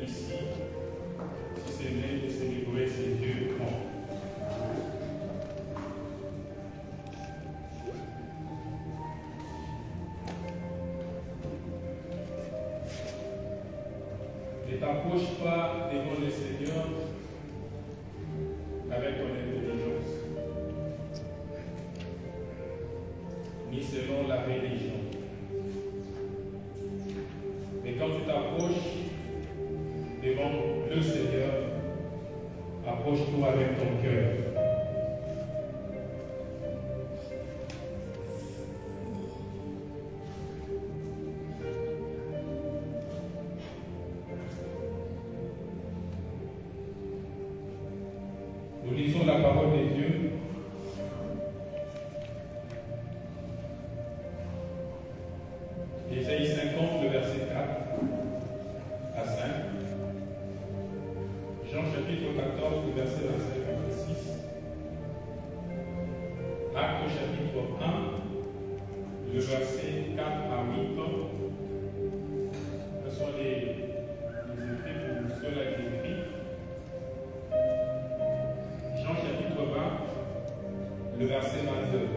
ici, si c'est né de célébrer ses yeux grands. Ne t'approche pas devant le Seigneur avec ton intelligence, ni selon la religion. Mais quand tu t'approches devant le Seigneur, approche-toi avec ton cœur. Nous lisons la parole de Dieu. Ésaïe 50, le verset 4 à 5. Jean chapitre 14, le verset 25 à 26. Acte chapitre 1, le verset 4 à 8. Ce sont les écrits pour ceux-là qui écrivent. Jean chapitre 20, le verset 22.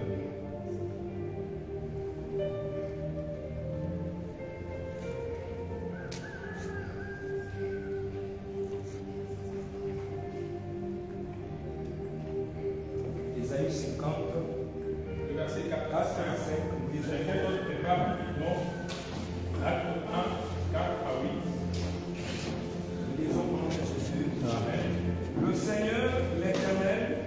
Ésaïe 50, Le verset 4 à 5. 5, Je fais votre prépa rapidement. Acte 1, 4 à 8. lisons au nom de Jésus. Amen. Le Seigneur, l'Éternel,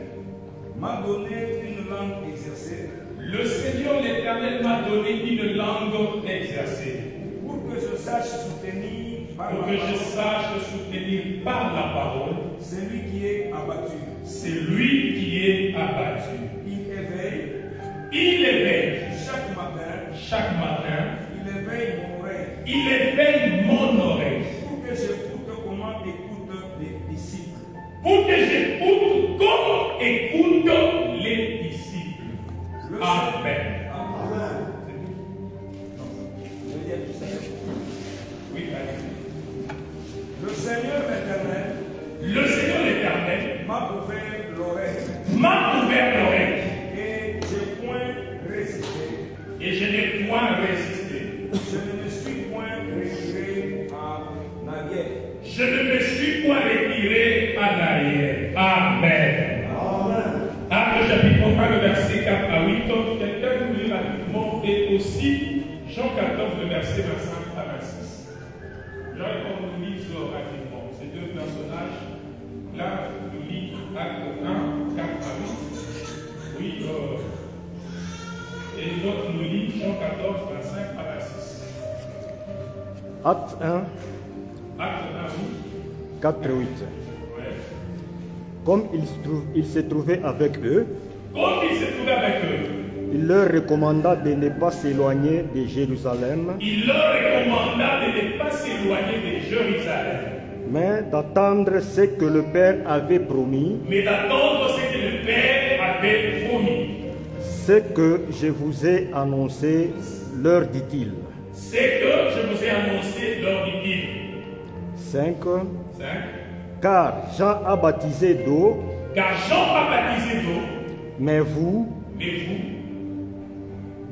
m'a donné une langue exercée Le Seigneur l'Éternel m'a donné une langue exercée, pour que je sache soutenir par pour la que je parole sache soutenir par la parole celui qui est abattu. c'est lui qui est abattu. Il éveille Il éveille chaque matin, il il éveille mon éveille mon oreille oreille pour que j'écoute comment écoutent les disciples. pour que j'écoute comme écoutent les disciples. Le Amen. Amen. Je veux dire tout ça. Oui, allez. Le Seigneur l'Éternel Le Seigneur l'Éternel m'a ouvert l'oreille m'a ouvert l'oreille et j'ai point résisté. et je n'ai point résisté. Je ne me suis point retiré en arrière. Je ne me suis point retiré en arrière. Amen. Amen. Acte chapitre 1, le verset 4 à 8. Quelqu'un nous lit rapidement. Et aussi Jean 14, le verset 25 à 26. J'aimerais qu'on nous lise rapidement. Ces deux personnages, là, nous lit Acte 1, 4 à 8. Oui, et l'autre nous lit Jean 14, 25 à 26. Acte 1, Acte 1, oui. 4 8. Ouais. Comme il se trouvait avec eux, Comme il s'est trouvé avec eux, il leur recommanda de ne pas s'éloigner de Jérusalem, il leur recommanda de ne pas s'éloigner de Jérusalem, mais d'attendre ce que le Père avait promis, mais d'attendre ce que le Père avait promis. ce que je vous ai annoncé, leur dit-il. C'est que je vous ai annoncé, leur dit-il. 5. 5. Car Jean a baptisé d'eau, Car Jean a baptisé d'eau, mais vous, mais vous,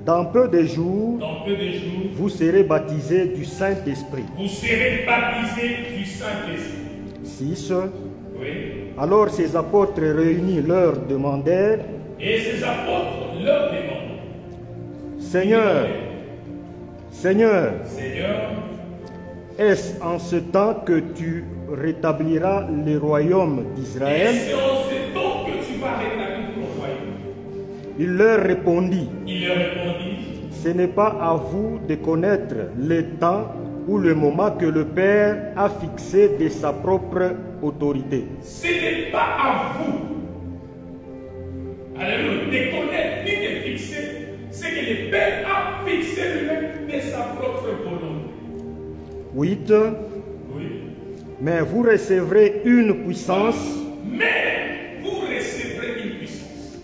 dans peu de jours, dans peu de jours, vous serez baptisés du Saint-Esprit. vous serez baptisés du Saint-Esprit. 6. Oui. Alors ses apôtres réunis leur demandèrent, Et ses apôtres leur demandent, Seigneur, Seigneur, Seigneur, est-ce en ce temps que tu rétabliras le royaume d'Israël? est-ce en ce temps que tu vas rétablir ton royaume? Il leur répondit, Il leur répondit, ce n'est pas à vous de connaître le temps ou le moment que le Père a fixé de sa propre autorité. ce n'est pas à vous, alléluia, de connaître ni de fixer ce que le Père a fixé lui-même de sa propre volonté. 8. Oui. Mais vous recevrez une puissance, Mais vous recevrez une puissance.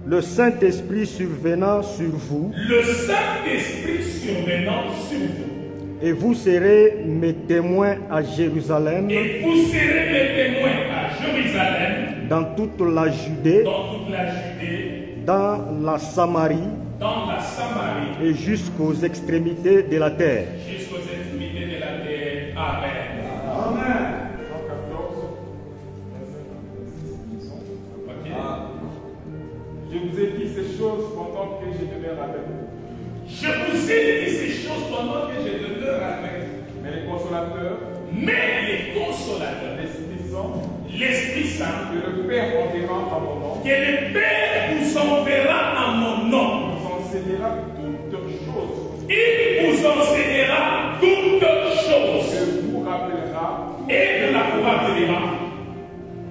le Saint-Esprit survenant sur vous, Le Saint-Esprit survenant sur vous. Et vous serez mes témoins à Jérusalem, Et vous serez mes témoins à Jérusalem, dans toute la Judée, dans toute la Judée, dans la Samarie dans la Samarie, et jusqu'aux extrémités de la terre. jusqu'aux extrémités de la terre. Amen. Amen. Jean 14, Ok. Je vous ai dit ces choses pendant que je demeure avec vous. Je vous ai dit ces choses pendant que je demeure avec vous. Mais les consolateurs, Mais les consolateurs, l'Esprit Saint, l'Esprit Saint, que le Père enverra en mon nom, que le Père vous enverra en mon nom, vous enseignera toutes choses il vous enseignera toutes choses et vous rappellera et vous rappellera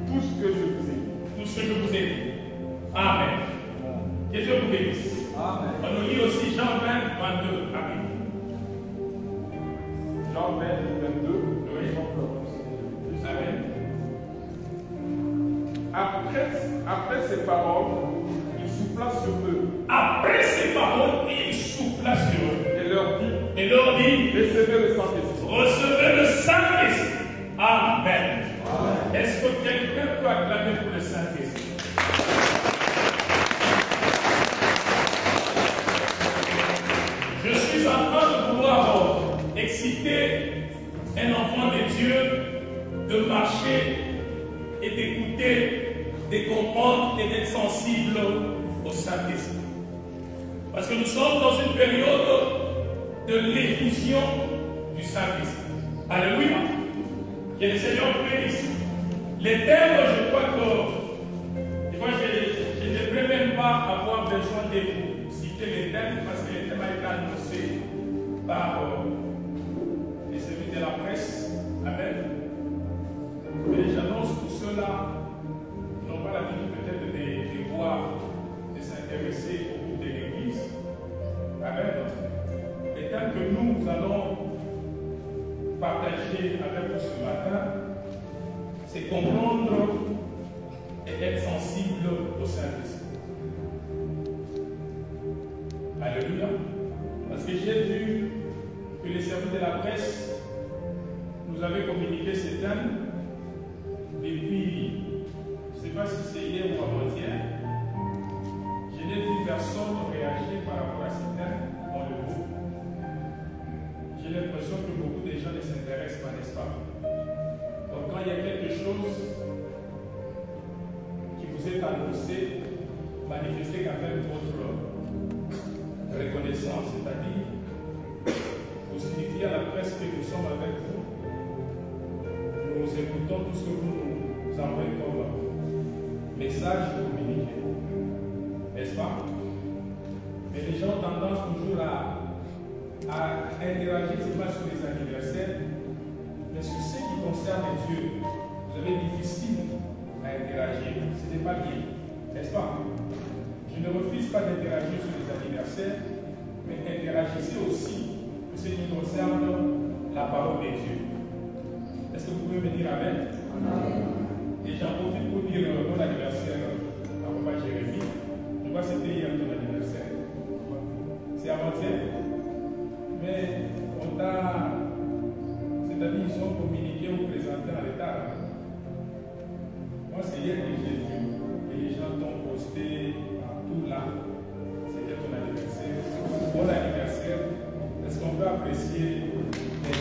tout ce que je vous ai dit. tout ce que je vous ai dit. Amen. Que Dieu vous bénisse. Amen. On nous lit aussi Jean 20, 22. Amen. Jean 20, 22. Oui. Amen. Après ces paroles, il souffla sur eux Après ces paroles, il souffla sur eux et et leur dit, recevez le Saint-Esprit. recevez le Saint-Esprit. Amen. Est-ce que quelqu'un peut acclamer pour le Saint-Esprit? Je suis en train de vouloir exciter un enfant de Dieu de marcher et d'écouter, de comprendre et d'être sensible au Saint-Esprit. Parce que nous sommes dans une période de l'effusion du Saint-Esprit. Alléluia. Que le Seigneur vous bénisse. Les thèmes, je crois que des fois, je ne devrais même pas avoir besoin de vous citer les thèmes parce que les thèmes ont été annoncés par les services de la presse. Amen. Mais j'annonce pour ceux-là qui n'ont pas l'habitude peut-être de voir, de s'intéresser au groupe de l'Église. Amen. Les thèmes que nous allons partager avec vous ce matin, c'est comprendre et être sensible au Saint-Esprit. Alléluia. Parce que j'ai vu que les services de la presse nous avaient communiqué ces thèmes depuis, je ne sais pas si c'est hier ou avant-hier. Je n'ai vu personne réagir par rapport à ces thèmes dans le groupe. J'ai l'impression que beaucoup de gens ne s'intéressent pas, n'est-ce pas? Donc quand il y a quelque chose qui vous est annoncé, manifestez quand même votre reconnaissance, c'est-à-dire vous signifiez à la presse que nous sommes avec vous, nous écoutons tout ce que vous nous envoyez comme message communiqué, n'est-ce pas? Mais les gens ont tendance toujours à interagir, c'est pas sur les anniversaires, mais sur ce qui concerne Dieu. Vous avez difficile à interagir, ce n'est pas bien, n'est-ce pas? Je ne refuse pas d'interagir sur les anniversaires, mais interagissez aussi sur ce qui concerne la parole de Dieu. Est-ce que vous pouvez me dire Amen? Et j'en profite pour dire bon anniversaire à papa Jérémie. Je vois que c'était hier ton anniversaire. C'est avant-hier. Mais on t'a, c'est-à-dire ils sont communiqués ou présentés en retard. Moi c'est hier que j'ai vu et les gens t'ont posté tout là. C'était ton anniversaire. Bon anniversaire. Est-ce qu'on peut apprécier les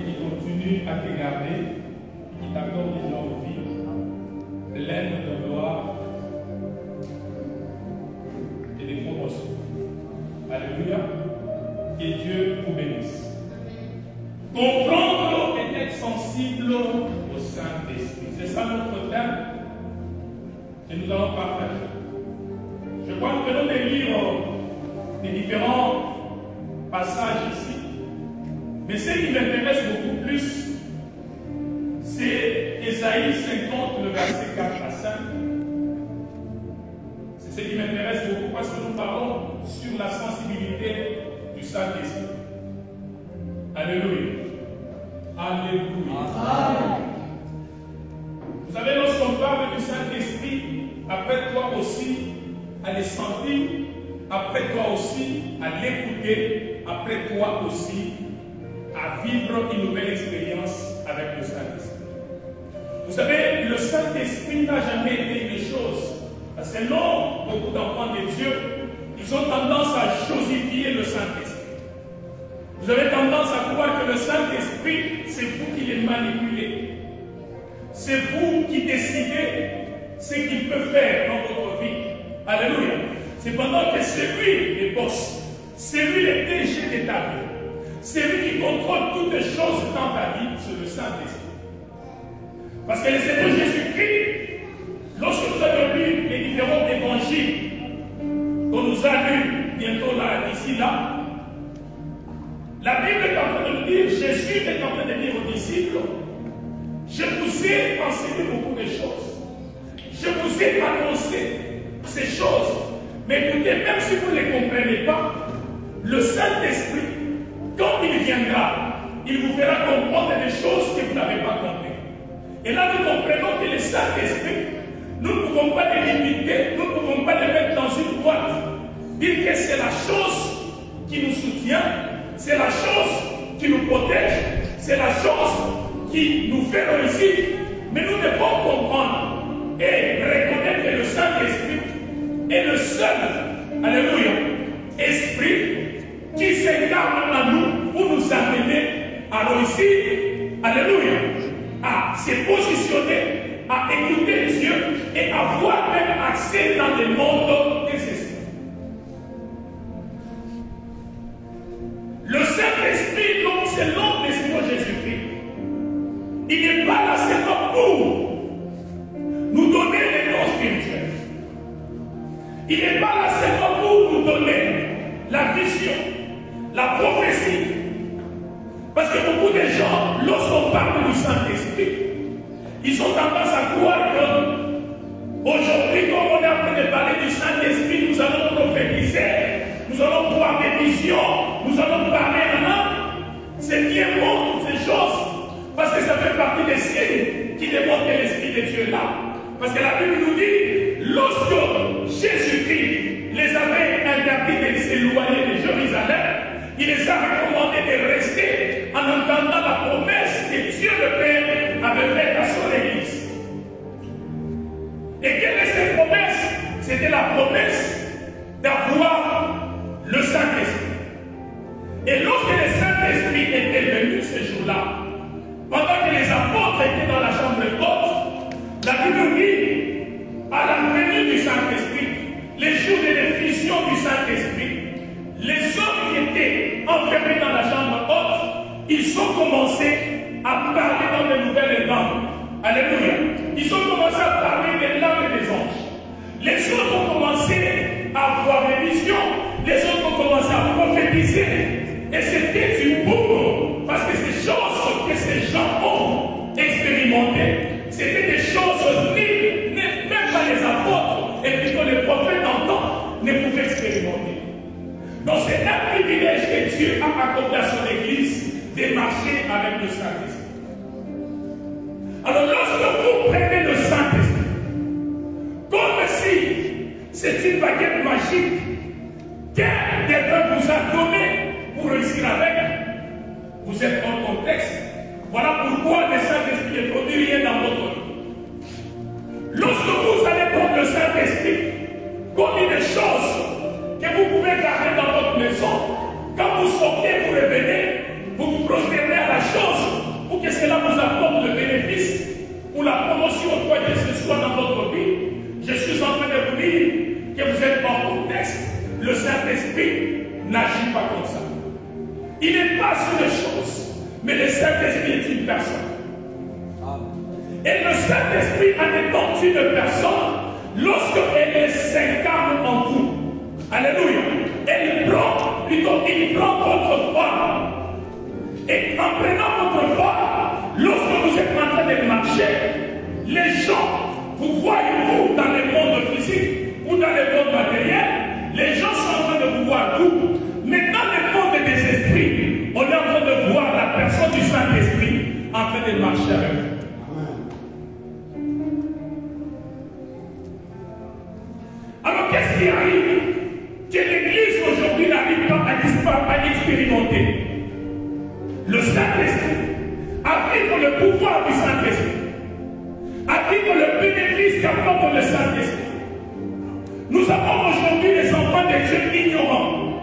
qui continuent à te garder, qui t'accordent une longue vie, pleine de gloire et de promotion. Alléluia. Que Dieu vous bénisse. Comprendre et être sensible au Saint-Esprit. C'est ça notre thème que nous allons partager. Je crois que nous allons lire les différents passages ici. Mais ce qui m'intéresse beaucoup plus, c'est Ésaïe 50, le verset 4 à 5. C'est ce qui m'intéresse beaucoup parce que nous parlons sur la sensibilité du Saint-Esprit. Alléluia. Alléluia. Amen. Vous savez, lorsqu'on parle du Saint-Esprit, après toi aussi, à les sentir, après toi aussi, à l'écouter, après toi aussi, à vivre une nouvelle expérience avec le Saint-Esprit. Vous savez, le Saint-Esprit n'a jamais été une chose. Parce que non, beaucoup d'enfants de Dieu, ils ont tendance à chosifier le Saint-Esprit. Vous avez tendance à croire que le Saint-Esprit, c'est vous qui les manipulez. C'est vous qui décidez ce qu'il peut faire dans votre vie. Alléluia. Cependant que c'est lui le boss. C'est lui le DG de ta vie. C'est lui qui contrôle toutes les choses dans ta vie, c'est le Saint-Esprit. Parce que le Seigneur Jésus-Christ, lorsque nous avons lu les différents évangiles qu'on nous a lus bientôt là, d'ici là, la Bible est en train de nous dire, Jésus est en train de dire aux disciples, je vous ai enseigné beaucoup de choses. Je vous ai annoncé ces choses. Mais écoutez, même si vous ne les comprenez pas, le Saint-Esprit, quand il viendra, il vous fera comprendre des choses que vous n'avez pas compris. Et là, nous comprenons que le Saint-Esprit, nous ne pouvons pas les limiter, nous ne pouvons pas les mettre dans une boîte. Dire que c'est la chose qui nous soutient, c'est la chose qui nous protège, c'est la chose qui nous fait réussir. Mais nous devons comprendre et reconnaître que le Saint-Esprit est le seul, alléluia, esprit qui s'incarne en nous pour nous amener à réussir, alléluia, à se positionner, à écouter Dieu et à avoir même accès dans le monde des esprits. Le Saint-Esprit, donc, c'est l'homme de Seigneur Jésus-Christ. Il n'est pas là seulement pour nous donner les dons spirituels. Il n'est pas là seulement pour nous donner la vision, la prophétie. Parce que beaucoup de gens, lorsqu'on parle du Saint-Esprit, ils ont tendance à croire que aujourd'hui, comme on est en train de parler du Saint-Esprit, nous allons prophétiser, nous allons voir des visions, nous allons parler en langue. C'est bien bon, toutes ces choses, parce que ça fait partie des signes qui démontrent que l'Esprit de Dieu est là. Parce que la Bible nous dit, lorsque Jésus-Christ les avait interdits de s'éloigner de Jérusalem, il les a recommandés de rester en entendant la promesse que Dieu le Père avait faite à son Église. Et quelle est cette promesse? C'était la promesse d'avoir le Saint-Esprit. Et lorsque le Saint-Esprit était venu ce jour-là, pendant que les apôtres étaient dans la chambre haute, la Bible dit, à la venue du Saint-Esprit, les jours de l'effusion du Saint-Esprit, les hommes qui étaient enfermés dans la chambre haute, ils ont commencé à parler dans de nouvelles langues. Alléluia. Ils ont commencé à parler des langues des anges. Les autres ont commencé à avoir des visions. Les autres ont commencé à prophétiser. Et c'était du boom. Parce que ces choses que ces gens ont expérimentées, c'était des choses même pas les apôtres et plutôt les prophètes en temps ne pouvaient expérimenter. Donc c'est un privilège que Dieu a accordé à son Église de marcher avec le Saint-Esprit. Alors lorsque vous prenez le Saint-Esprit, comme si c'est une baguette magique qu'un Dieu vous a donné pour réussir avec, vous êtes en contexte. Voilà pourquoi le Saint-Esprit ne produit rien dans votre vie. Lorsque vous allez prendre le Saint-Esprit comme une chose que vous pouvez garder dans votre maison, quand vous sortez, vous revenez, vous vous prosternez à la chose pour que cela vous apporte le bénéfice ou la promotion ou quoi que ce soit dans votre vie. Je suis en train de vous dire que vous êtes en contexte. Le Saint-Esprit n'agit pas comme ça. Il n'est pas une chose, mais le Saint-Esprit est une personne. Et le Saint-Esprit, en étant une personne, lorsqu'elle s'incarne en vous, alléluia, il prend votre forme. Et en prenant votre forme, lorsque vous êtes en train de marcher, les gens vous voient vous dans le monde physique ou dans le monde matériel, les gens sont en train de vous voir vous. Mais dans le monde des esprits, on est en train de voir la personne du Saint-Esprit en train de marcher avec vous. Alors qu'est-ce qui arrive expérimenter le Saint-Esprit, à vivre le pouvoir du Saint-Esprit, à vivre le bénéfice qu'apporte le Saint-Esprit. Nous avons aujourd'hui des enfants de Dieu ignorants,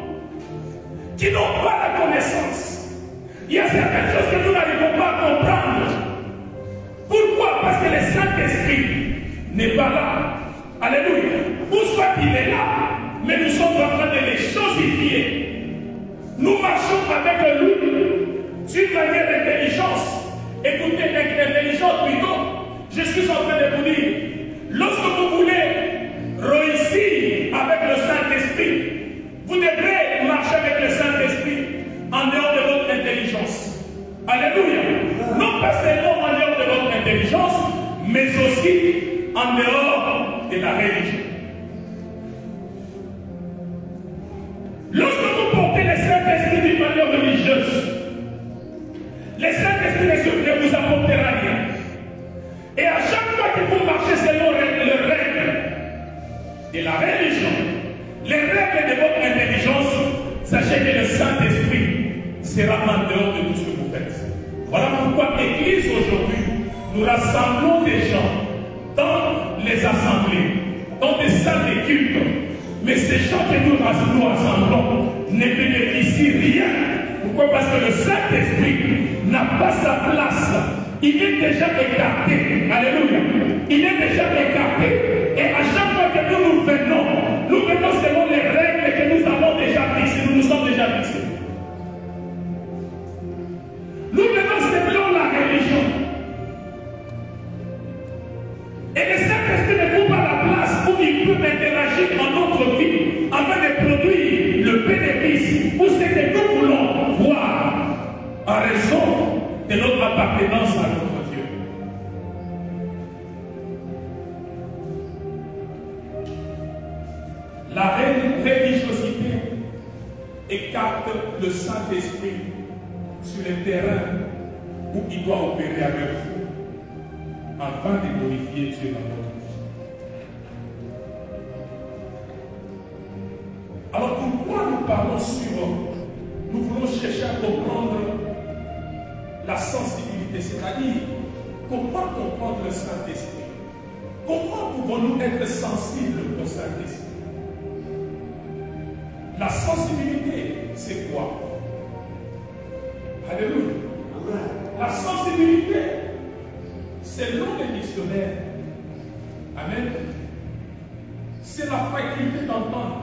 qui n'ont pas la connaissance. Il y a certaines choses que nous n'arrivons pas à comprendre. Pourquoi? Parce que le Saint-Esprit n'est pas là. Alléluia. Ou soit il est là, mais nous sommes en train de les chosifier. Nous marchons avec lui d'une manière d'intelligence. Écoutez, l'intelligence plutôt. Je suis en train de vous dire, lorsque vous voulez réussir avec le Saint-Esprit, vous devrez marcher avec le Saint-Esprit en dehors de votre intelligence. Alléluia. Non pas seulement en dehors de votre intelligence, mais aussi en dehors de la religion. Lorsque vous portez le Saint-Esprit d'une manière religieuse, le Saint-Esprit ne vous apportera rien. Et à chaque fois que vous marchez selon les règles de la religion, les règles de votre intelligence, sachez que le Saint-Esprit sera en dehors de tout ce que vous faites. Voilà pourquoi l'Église aujourd'hui, nous rassemblons des gens dans les assemblées, dans des salles de culte. Mais ces gens que nous rassemblons ne bénéficient rien. Pourquoi? Parce que le Saint-Esprit n'a pas sa place. Il est déjà écarté. Alléluia. Il est déjà écarté. Et à chaque fois que nous venons selon les règles que nous avons déjà fixées. Nous nous sommes déjà fixés. Nous venons selon la religion. Et le Saint-Esprit ne trouve pas la place où il peut interagir en notre vie afin de produire le bénéfice ou ce que nous voulons voir en raison de notre appartenance à notre Dieu. La religiosité écarte le Saint-Esprit sur le terrain où il doit opérer avec vous afin de glorifier Dieu dans notre vie. Alors pourquoi nous parlons sur, nous voulons chercher à comprendre la sensibilité, c'est-à-dire comment comprendre le Saint-Esprit? Comment pouvons-nous être sensibles au Saint-Esprit? La sensibilité, c'est quoi? Alléluia. La sensibilité, selon les dictionnaires, amen, c'est la faculté d'entendre.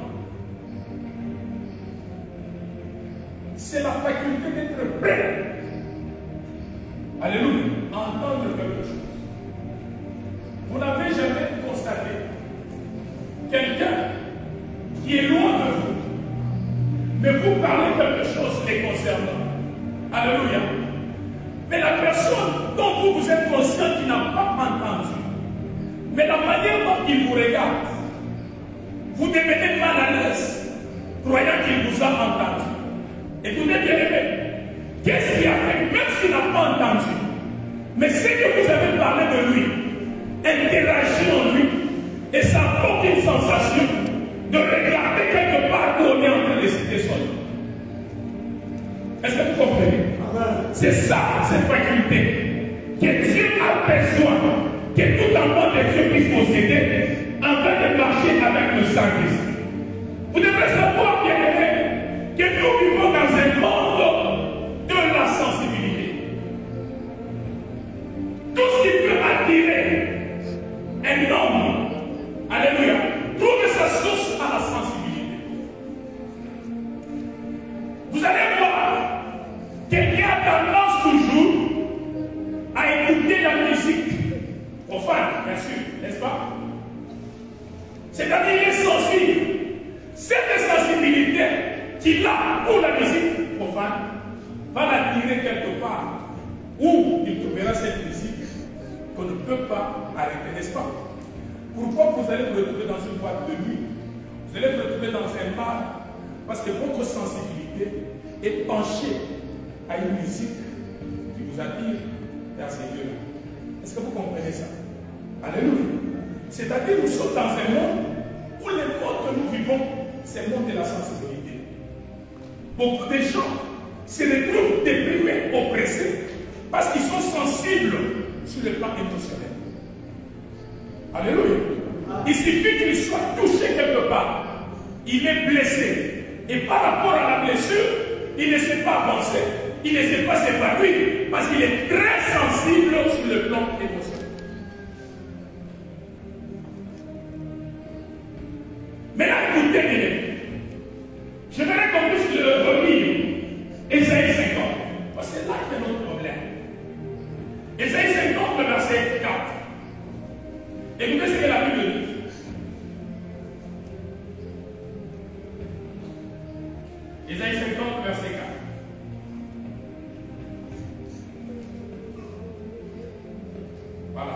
C'est la faculté d'être prêt. Alléluia. Entendre quelque chose. Vous n'avez jamais constaté quelqu'un qui est loin de vous, mais vous parlez quelque chose les concernant. Alléluia. Mais la personne dont vous êtes conscient qui n'a pas entendu, mais la manière dont il vous regarde, vous devenez mal à l'aise, croyant qu'il vous a entendu. Écoutez bien aimé, qu'est-ce qui a fait, même s'il n'a pas entendu, mais c'est que vous avez parlé de lui, interagi en lui, et ça apporte une sensation de regarder quelque part où on est en train de citer son nom. Est-ce que vous comprenez? C'est ça, cette faculté que Dieu a besoin, que tout enfant de Dieu puisse posséder afin de marcher avec le Saint-Esprit. Vous devrez savoir, bien aimé, que nous vivons dans un monde de la sensibilité. Tout ce qui peut attirer un homme, alléluia, trouve sa source à la sensibilité. Vous allez voir qu'il y a tendance toujours à écouter la musique profane, bien sûr, n'est-ce pas? C'est-à-dire qu'il est sensible. Cette sensibilité qu'il a pour la musique profane va l'attirer quelque part où il trouvera cette musique qu'on ne peut pas arrêter, n'est-ce pas? Pourquoi vous allez vous retrouver dans une boîte de nuit? Vous allez vous retrouver dans un bar parce que votre sensibilité est penchée à une musique qui vous attire vers ces lieux-là. Est-ce que vous comprenez ça? Alléluia. C'est-à-dire nous sommes dans un monde où le monde que nous vivons, c'est le monde de la sensibilité. beaucoup de gens se retrouvent déprimés, oppressés, parce qu'ils sont sensibles sur le plan émotionnel. Alléluia. Il suffit qu'il soit touché quelque part. Il est blessé. Et par rapport à la blessure, il ne sait pas avancer. Il ne sait pas s'épanouir. Parce qu'il est très sensible sur le plan émotionnel. Maintenant, écoutez bien. Je voudrais qu'on puisse le relire. Ésaïe 50. Parce que c'est là qu'il y a notre problème. Ésaïe 50, le verset 4. Écoutez ce que la Bible dit. Ésaïe 50, verset 4. Voilà.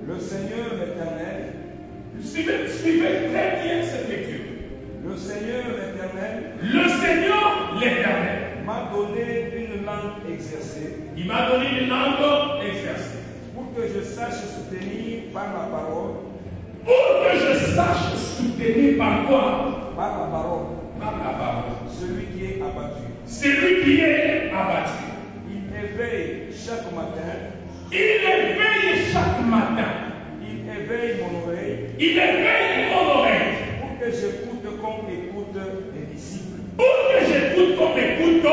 Le Seigneur l'Éternel. Suivez très bien cette lecture. Le Seigneur l'Éternel. Le Seigneur l'Éternel M'a donné une langue exercée. Il m'a donné une langue exercée. Pour que je sache soutenir par la parole. Pour que je sache soutenir par quoi? Par la parole. Par la parole. Celui qui est abattu. Celui qui est abattu. Il éveille chaque matin. Il éveille chaque matin. Il éveille mon oreille. Il éveille mon oreille. Pour que j'écoute comme écoute les disciples. Pour que j'écoute comme écoute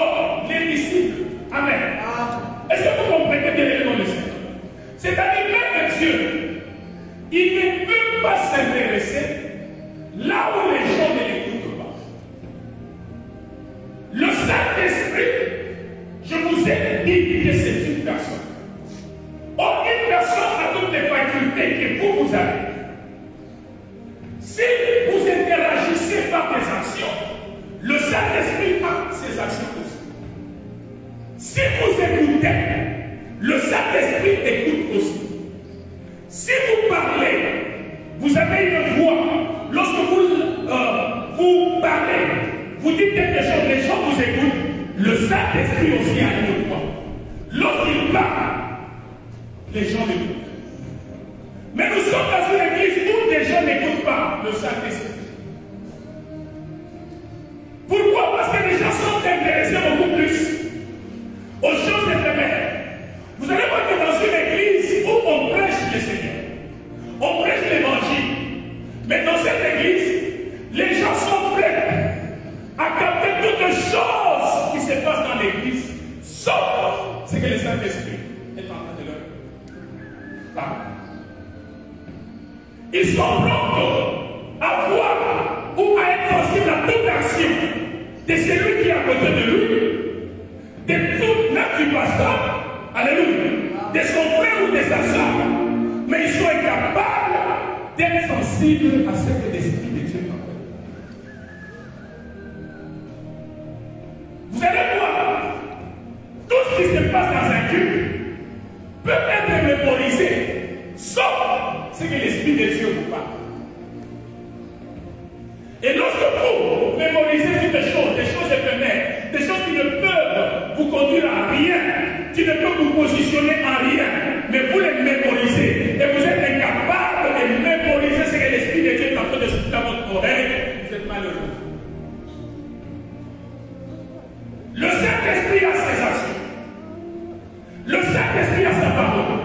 les disciples. Amen. Est-ce que vous comprenez bien le nom de Seigneur? C'est-à-dire même Dieu, il ne peut pas s'intéresser là où les gens ne l'écoutent pas. Le Saint-Esprit, je vous ai dit que c'est une personne. Or, une personne a toutes les facultés que vous avez. Si vous interagissez par des actions, le Saint-Esprit a ses actions aussi. Si vous écoutez, le Saint-Esprit écoute aussi. Si vous parlez, vous avez une voix. Lorsque vous parlez, vous dites quelque chose, les gens vous écoutent. Le Saint-Esprit aussi a une voix. Lorsqu'il parle, les gens l'écoutent. Mais nous sommes dans une église où les gens n'écoutent pas le Saint-Esprit. Pourquoi? Parce que les gens sont intéressés beaucoup plus aux choses éphémères. Vous allez voir que dans une église où on prêche le Seigneur, on prêche l'évangile, mais dans cette église, les gens sont prêts à capter toutes choses qui se passent dans l'église, sauf ce que le Saint-Esprit est en train de leur parler. Ils sont prompts à voir ou à être sensibles à toute action de celui qui est à côté de lui, de tout même du pasteur, alléluia, de son frère ou de sa soeur, mais ils sont incapables d'être sensibles à ce que l'Esprit de Dieu fait. Vous allez voir, tout ce qui se passe dans un culte peut être mémorisé, sauf ce que l'Esprit de Dieu vous parle. Et lorsque vous mémorisez toutes les choses éphémères, des choses qui ne peuvent vous conduire à rien, qui ne peuvent vous positionner en rien, mais vous les mémorisez, et vous êtes incapable de mémoriser ce que l'Esprit de Dieu est en train de souffler dans votre oreille, vous êtes malheureux. Le Saint-Esprit a ses actions. Le Saint-Esprit a sa parole.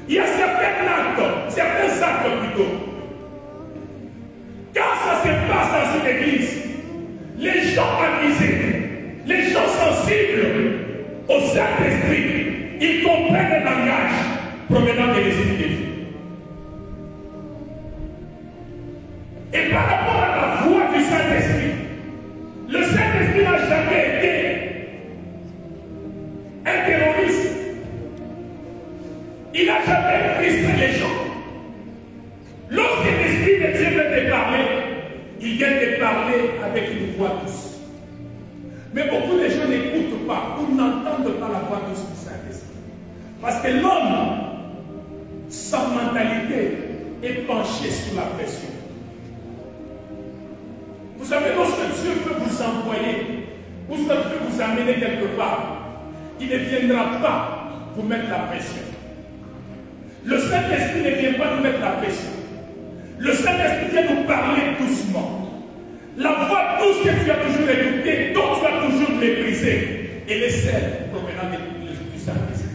Il y a certains actes plutôt. Quand ça se passe dans une église, les gens avisés, les gens sensibles au Saint-Esprit, ils comprennent le langage provenant de l'Esprit de Dieu. Et par rapport à la voix du Saint-Esprit, le Saint-Esprit n'a jamais été un terroriste. Il n'a jamais frustré les gens. Lorsque l'Esprit de Dieu veut te parler, il vient te parler avec une voix douce. Mais beaucoup de gens n'écoutent pas ou n'entendent pas la voix douce du Saint-Esprit. Parce que l'homme, sa mentalité est penchée sur la pression. Vous savez, lorsque Dieu peut vous envoyer, ou lorsque Dieu peut vous amener quelque part, il ne viendra pas vous mettre la pression. Le Saint-Esprit ne vient pas nous mettre la pression. Le Saint-Esprit vient nous parler doucement. La voix douce que tu as toujours écoutée, dont tu as toujours méprisé, elle est celle provenant du Saint-Esprit.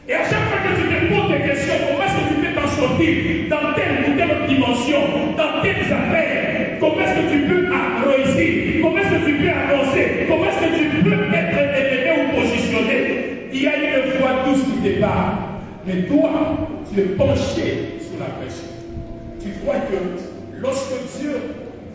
Et à chaque fois que tu te poses des questions, comment est-ce que tu peux t'en sortir dans telle ou telle dimension, dans telles affaires, comment est-ce que tu peux réussir, comment est-ce que tu peux avancer, comment est-ce que tu peux être élevé ou positionné, il y a une voix douce qui te parle. Mais toi, tu es penché sous la pression. Tu crois que lorsque Dieu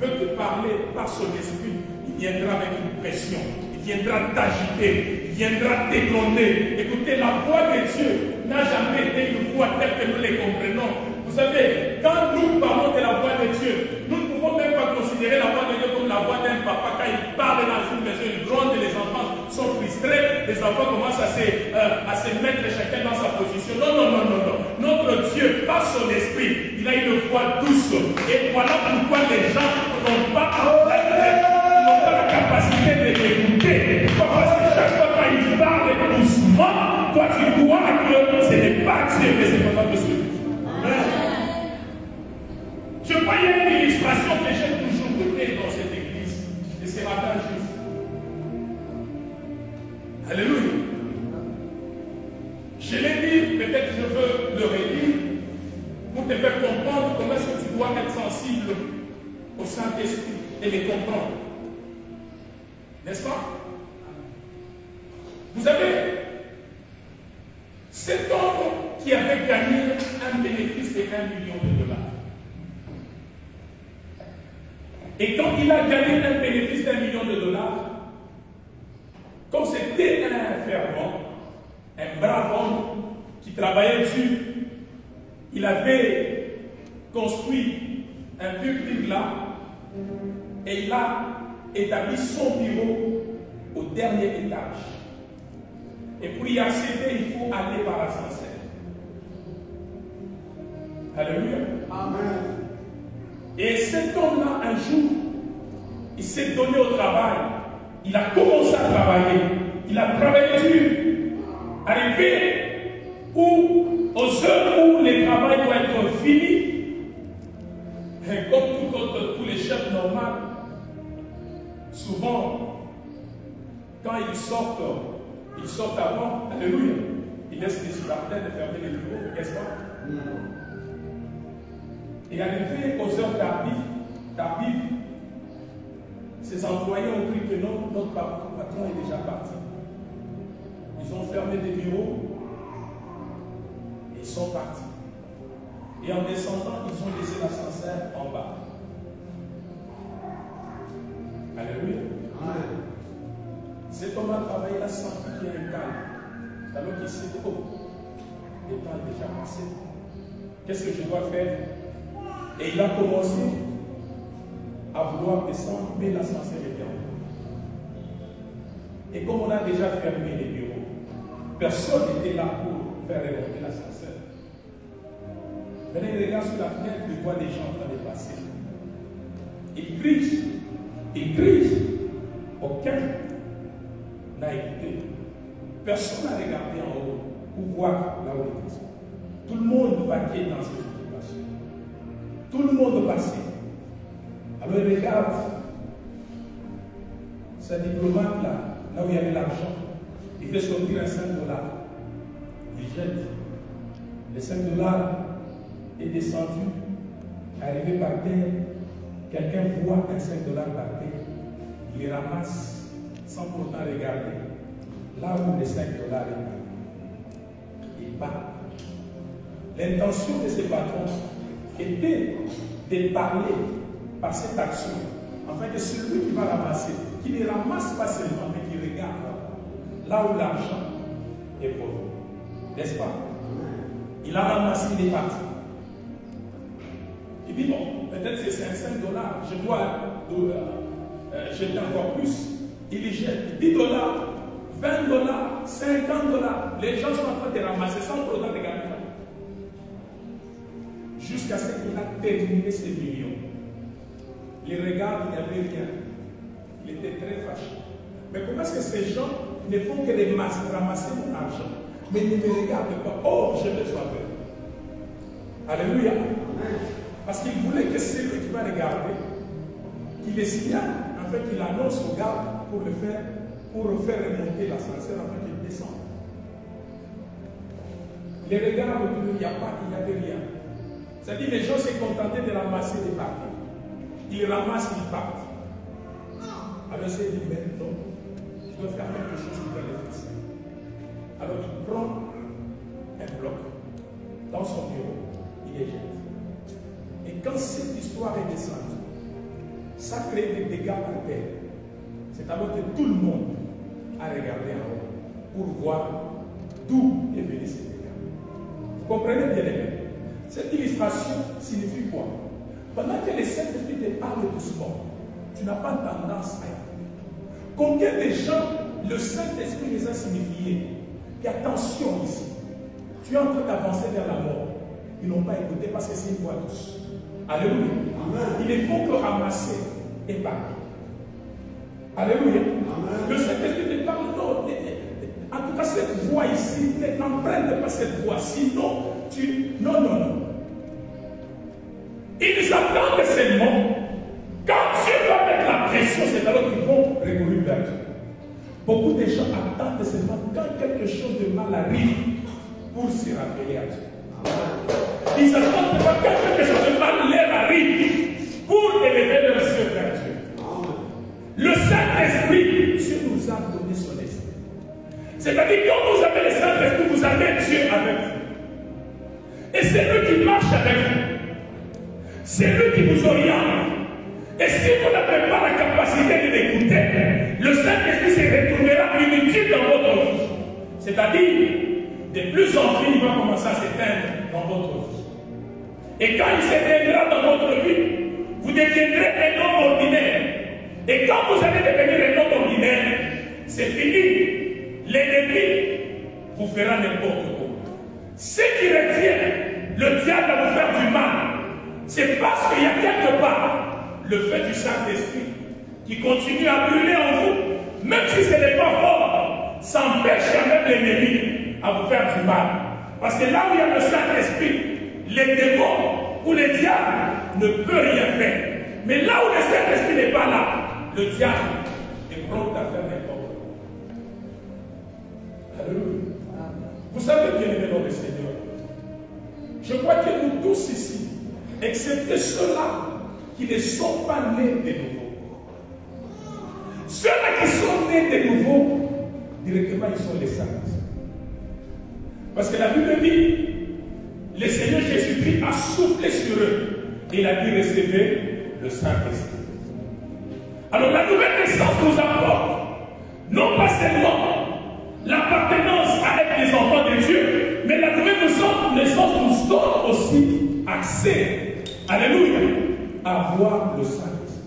veut te parler par son esprit, il viendra avec une pression. Il viendra t'agiter, il viendra t'égronder. Écoutez, la voix de Dieu n'a jamais été une voix telle que nous les comprenons. Vous savez, quand nous parlons de la voix de Dieu, nous ne pouvons même pas considérer la voix de Dieu comme la voix d'un papa. Quand il parle dans une maison, il gronde, les enfants sont frustrés, les enfants commencent à se mettre chacun dans sa position. Non, non, non, non, non. Notre Dieu, par son esprit, il a une voix douce. Et voilà pourquoi les gens n'ont pas la capacité de l'écouter. Parce que chaque fois quand il parle doucement, toi tu crois que ce n'est pas Dieu, mais c'est pas possible. Je crois qu'il y a une illustration que j'ai toujours donnée dans cette église. Et c'est matin juste. Alléluia. Je l'ai dit, peut-être je veux le redire pour te faire comprendre comment est-ce que tu dois être sensible au Saint-Esprit et les comprendre. N'est-ce pas? Vous avez cet homme qui avait gagné un bénéfice de 1 million de dollars. Et quand il a gagné un bénéfice d'1 million de dollars, comme c'était un fervent, un brave homme qui travaillait dur, il avait construit un public là et il a établi son bureau au dernier étage. Et pour y accéder, il faut aller par ascenseur. Alléluia. Amen. Et cet homme-là, un jour, il s'est donné au travail. Il a commencé à travailler. Il a travaillé dur. Arrivé aux heures où le travail doit être fini, et comme tous les chefs normaux, souvent, quand ils sortent avant. Alléluia. Ils laissent les subalternes de fermer les bureaux, n'est-ce pas? Et arrivé aux heures tardives, ses employés ont cru que non, notre patron est déjà parti. Ils ont fermé des bureaux et ils sont partis. Et en descendant, ils ont laissé l'ascenseur en bas. Alléluia. Amen. Cet homme a travaillé, il a senti qu'il y a un calme. Alors qu'il s'est dit, oh, le temps est déjà passé. Qu'est-ce que je dois faire? Et il a commencé à vouloir descendre, mais l'ascenseur était en bas. Et comme on a déjà fermé les bureaux, personne n'était là pour faire remonter l'ascenseur. Maintenant, il regarde sur la fenêtre, il voit des gens en train de passer. Il crie. Aucun n'a écouté. Personne n'a regardé en haut pour voir là où il était. Tout le monde vaquait dans cette situation. Tout le monde passait. Alors il regarde sa diplomate là où il y avait l'argent. Il fait sortir un 5 $. Il jette. Le 5 $ est descendu, arrivé par terre. Quelqu'un voit un 5 $ par terre. Il les ramasse sans pourtant regarder. Là où les 5 $ est parti. Il part. L'intention de ce patron était de parler par cette action, afin que celui qui va ramasser, qui ne ramasse pas seulement, mais qui regarde là où l'argent est pauvre. N'est-ce pas? Il a ramassé, il est parti. Il dit bon, peut-être c'est 5 $, je dois jeter encore plus. Il jette 10 $, 20 $, 50 $. Les gens sont en train de ramasser sans pour autant regarder. Jusqu'à ce qu'il a terminé ses millions. Il regarde, il n'y avait rien. Il était très fâché. Mais comment est-ce que ces gens ne font que de ramasser mon argent, mais ils ne me regardent pas? Oh, j'ai besoin d'eux. Alléluia. Parce qu'il voulait que celui qui va regarder, qu'il les signale, en fait, qu'il annonce au garde pour faire remonter l'ascenseur afin qu'il descende. Les regards autour, il n'y avait rien. C'est-à-dire les gens se contentaient de ramasser des papiers. Ils ramassent, ils partent. Alors c'est dit, mais non, je dois faire quelque chose qui va les fixer. Alors il prend un bloc dans son bureau, il les jette. Et quand cette histoire est descendue, ça crée des dégâts par terre. C'est alors que tout le monde a regardé en haut pour voir d'où est venu ces dégâts. Vous comprenez bien les gars? Cette illustration signifie quoi? Pendant que les Saint-Esprit te parlent doucement, tu n'as pas tendance à écouter. Combien de gens le Saint-Esprit les a signifiés? Et attention ici, tu es en train d'avancer vers la mort. Ils n'ont pas écouté parce que c'est une voix douce. Alléluia. Il est faut que ramasser et parler. Alléluia. Amen. Le Saint-Esprit te parle, non. En tout cas, cette voix ici, n'emprunte pas cette voix. Sinon, non. Ils attendent seulement. Quand Dieu va mettre la pression, c'est alors qu'ils vont recourir vers Dieu. Beaucoup de gens attendent seulement quand quelque chose de mal arrive pour se rappeler à Dieu. Ils attendent seulement quand quelque chose de mal leur arrive pour élever leurs yeux vers Dieu. Le Saint-Esprit, Dieu nous a donné son esprit. C'est-à-dire quand vous avez le Saint-Esprit, vous avez Dieu avec vous. Et c'est lui qui marche avec vous. C'est lui qui vous oriente. Et si vous n'avez pas la capacité de l'écouter, le Saint-Esprit se retournera inutile dans votre vie. C'est-à-dire, de plus en plus, il va commencer à s'éteindre dans votre vie. Et quand il s'éteindra dans votre vie, vous deviendrez un homme ordinaire. Et quand vous allez devenir un homme ordinaire, c'est fini. L'ennemi vous fera n'importe quoi. Ce qui retient le diable à vous faire du mal, c'est parce qu'il y a quelque part le fait du Saint-Esprit qui continue à brûler en vous, même si ce n'est pas fort, ça empêche quand même l'ennemi à vous faire du mal. Parce que là où il y a le Saint-Esprit, les démons ou les diables ne peuvent rien faire. Mais là où le Saint-Esprit n'est pas là, le diable est prompt à faire n'importe quoi. Alléluia. Vous savez bien aimé dans le Seigneur, je crois que nous tous ici, excepté ceux-là qui ne sont pas nés de nouveau. Ceux-là qui sont nés de nouveau, directement ils sont les saints. Parce que la Bible dit, le Seigneur Jésus-Christ a soufflé sur eux et il a dit recevez le Saint-Esprit. Alors la nouvelle naissance nous apporte non pas seulement l'appartenance à être des enfants de Dieu, mais la nouvelle naissance nous donne aussi accès, alléluia, à voir le Saint-Esprit.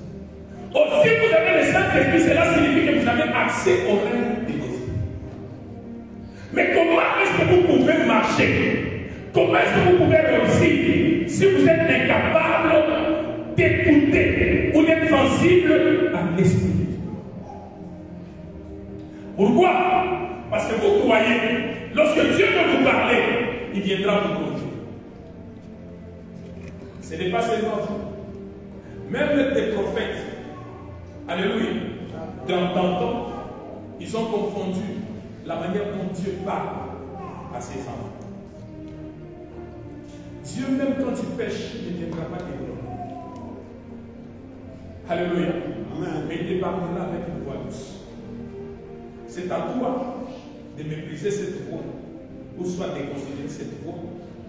Aussi vous avez le Saint-Esprit, cela signifie que vous avez accès au règne des esprits. Mais comment est-ce que vous pouvez marcher? Comment est-ce que vous pouvez réussir si vous êtes incapable d'écouter ou d'être sensible à l'Esprit de Dieu? Pourquoi? Parce que vous croyez, lorsque Dieu veut vous parler, il viendra vous conduire. Ce n'est pas seulement vous. Même des prophètes, alléluia, dans temps, ils ont confondu la manière dont Dieu parle à ses enfants. Dieu, même quand tu pêches, il ne viendra pas t'écouter. Alléluia. Mais il te parlera avec une voix douce. C'est à toi de mépriser cette voix, ou soit de considérer cette voix,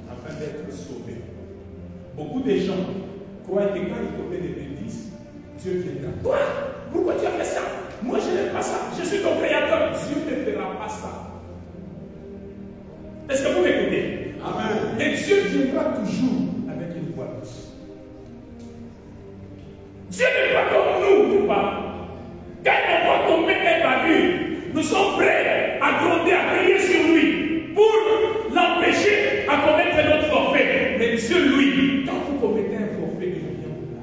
afin d'être sauvé. Beaucoup de gens croient que quand ils commettent des bêtises, Dieu viendra. Toi, pourquoi tu as fait ça? Moi, je n'aime pas ça. Je suis ton créateur. Dieu ne fera pas ça. Est-ce que vous m'écoutez? Amen. Et Dieu viendra toujours avec une voix douce. Dieu n'est pas comme nous, nous parlons. Quand on voit tomber un bavure, nous sommes prêts à gronder, à crier sur lui pour l'empêcher à commettre notre forfait. Mais Dieu, lui, quand vous commettez un forfait, il vient vous là.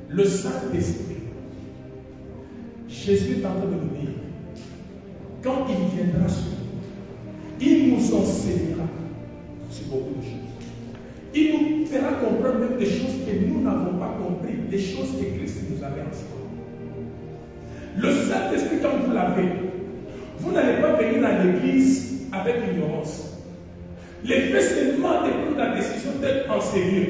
Le Saint-Esprit, Jésus est en train de nous dire, quand il viendra sur nous, il nous enseignera sur beaucoup de choses. Il nous fera comprendre même des choses que nous n'avons pas compris, des choses que Christ nous avait enseignées. Le Saint-Esprit, quand vous l'avez, vous n'allez pas venir à l'église avec ignorance. L'effet seulement de prendre la décision d'être enseigné,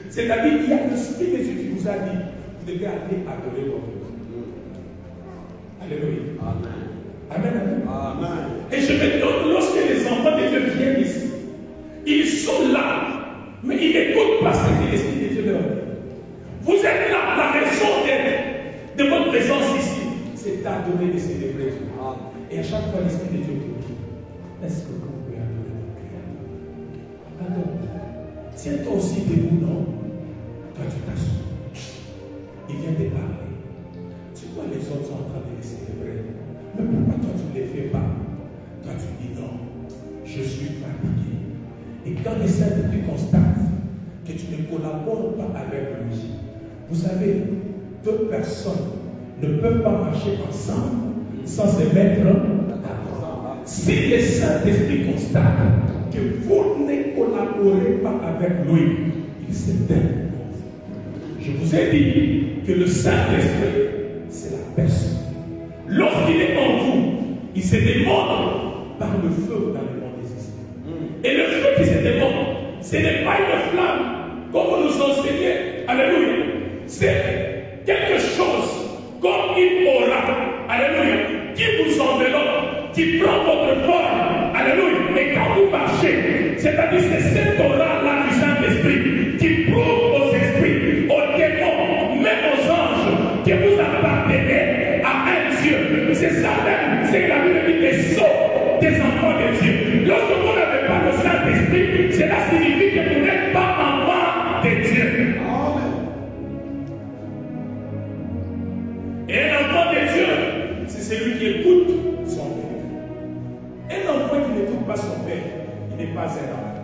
c'est-à-dire qu'il y a l'Esprit de Dieu qui vous a dit, vous devez aller adorer votre Dieu. Alléluia. Amen. Amen. Amen. Et je me donne, lorsque les enfants de Dieu viennent ici, ils sont là, mais ils n'écoutent pas ce que l'Esprit de Dieu leur dit. Vous êtes là, la raison d'être de votre présence ici, c'est d'adorer et de célébrer Dieu. Et à chaque fois, l'Esprit de Dieu vous dit, est-ce que vous pouvez adorer votre Créateur? Alors, tiens-toi aussi debout, non? Toi, tu t'assois. Il vient de parler. Tu vois, les autres sont en train de les célébrer. Mais pourquoi toi, tu ne les fais pas? Toi, tu dis non, je suis fatigué. Et quand le Saint-Esprit constate que tu ne collabores pas avec lui, vous savez, deux personnes ne peuvent pas marcher ensemble sans se mettre d'accord. Si le Saint-Esprit constate que vous ne collaborez pas avec lui, il s'éteint. Je vous ai dit que le Saint-Esprit, c'est la personne. Lorsqu'il est en vous, il se démontre par le feu dans le monde des esprits. Et le feu qui se démontre, ce n'est pas une flamme, comme on nous enseignait. Alléluia. C'est quelque chose comme une aura. Alléluia. Qui vous enveloppe, qui prend votre forme. Alléluia. Et quand vous marchez, c'est-à-dire c'est cette aura-là du Saint-Esprit qui prouve aux esprits, aux démons, même aux anges, que vous appartenez à un Dieu. C'est ça même, c'est la Bible dit les sceaux des enfants de Dieu. Lorsque vous n'avez pas le Saint-Esprit, cela signifie que vous n'êtes pas enfant de Dieu. Et un enfant de Dieu, c'est celui qui écoute son père. Un enfant qui n'écoute pas son père, il n'est pas un enfant.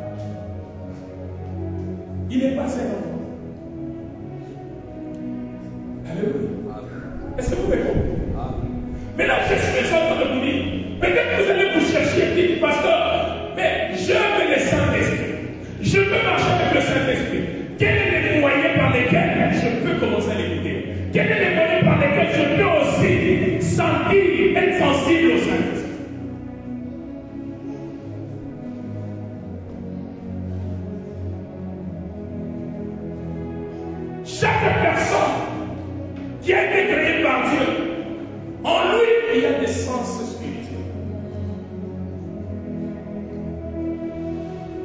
Il n'est pas un enfant. Alléluia. Est-ce que vous m'écoutez? Maintenant, je suis en train de vous dire, peut-être que vous allez vous chercher et dire, pasteur, mais je veux le Saint-Esprit. Je veux marcher avec le Saint-Esprit. Quels sont les moyens par lesquels je peux commencer à l'écouter? Quels sont les moyens par lesquels je peux aussi sentir, être sensible au Saint-Esprit? Chaque personne qui a été créée par Dieu, en lui, il y a des sens spirituels.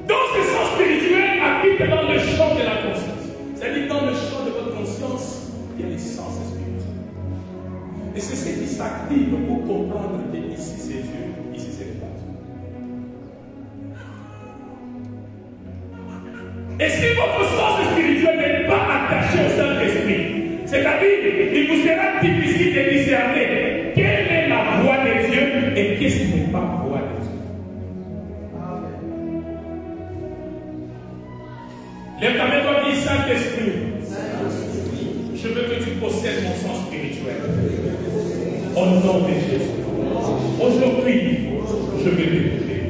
Donc, ces sens spirituels habitent dans le champ de la conscience. C'est-à-dire, dans le champ de votre conscience, il y a les sens spirituels. Et c'est ce qui s'active pour comprendre que ici c'est Dieu, ici c'est le Dieu. Et si votre sens spirituel n'est pas attaché au Saint-Esprit, c'est-à-dire, il vous sera difficile de discerner quelle est la voix de Dieu et qu'est-ce qui n'est pas la voix de Dieu. Lève-toi dit Saint-Esprit, je veux que tu possèdes mon sens spirituel. Au nom de Jésus. Aujourd'hui, je veux t'écouter.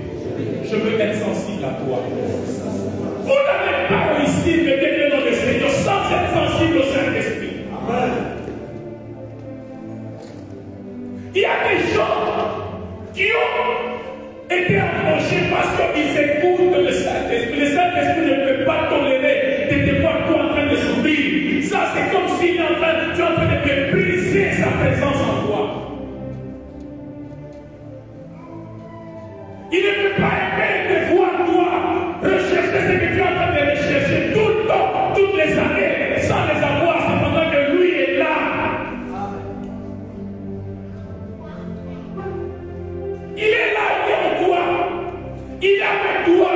Je veux être sensible à toi. Vous n'avez pas réussi de devenir dans le Seigneur sans être sensible au Saint-Esprit. Il y a des gens qui ont été approchés parce qu'ils écoutent le Saint-Esprit. Le Saint-Esprit ne peut pas tolérer de te voir toi en train de souffrir. Ça, c'est comme si tu es en train de briser sa présence en toi. Il ne peut pas aimer te voir toi rechercher ce que tu es en train de rechercher tout le temps, toutes les années, sans les avoir, cependant que lui est là. Il est là, il est en toi. Il est avec toi.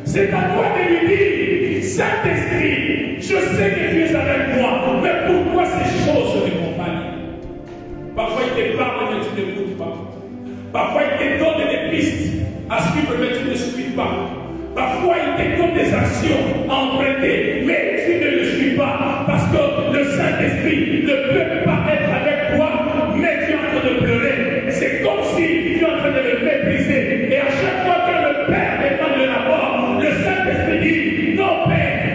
C'est à toi de lui dire, Saint-Esprit, je sais que tu es avec moi, mais pourquoi ces choses ne vont pas dire? Parfois il te parle, mais tu n'écoutes pas. Parfois il te donne des pistes à suivre, mais tu ne suis pas. Parfois il te donne des actions à emprunter, mais tu ne le suis pas. Parce que le Saint-Esprit ne peut pas être avec toi, mais tu es en train de pleurer. C'est comme si tu es en train de le mépriser. Et à chaque fois que le Père demande le rapport, le Saint-Esprit dit, non Père,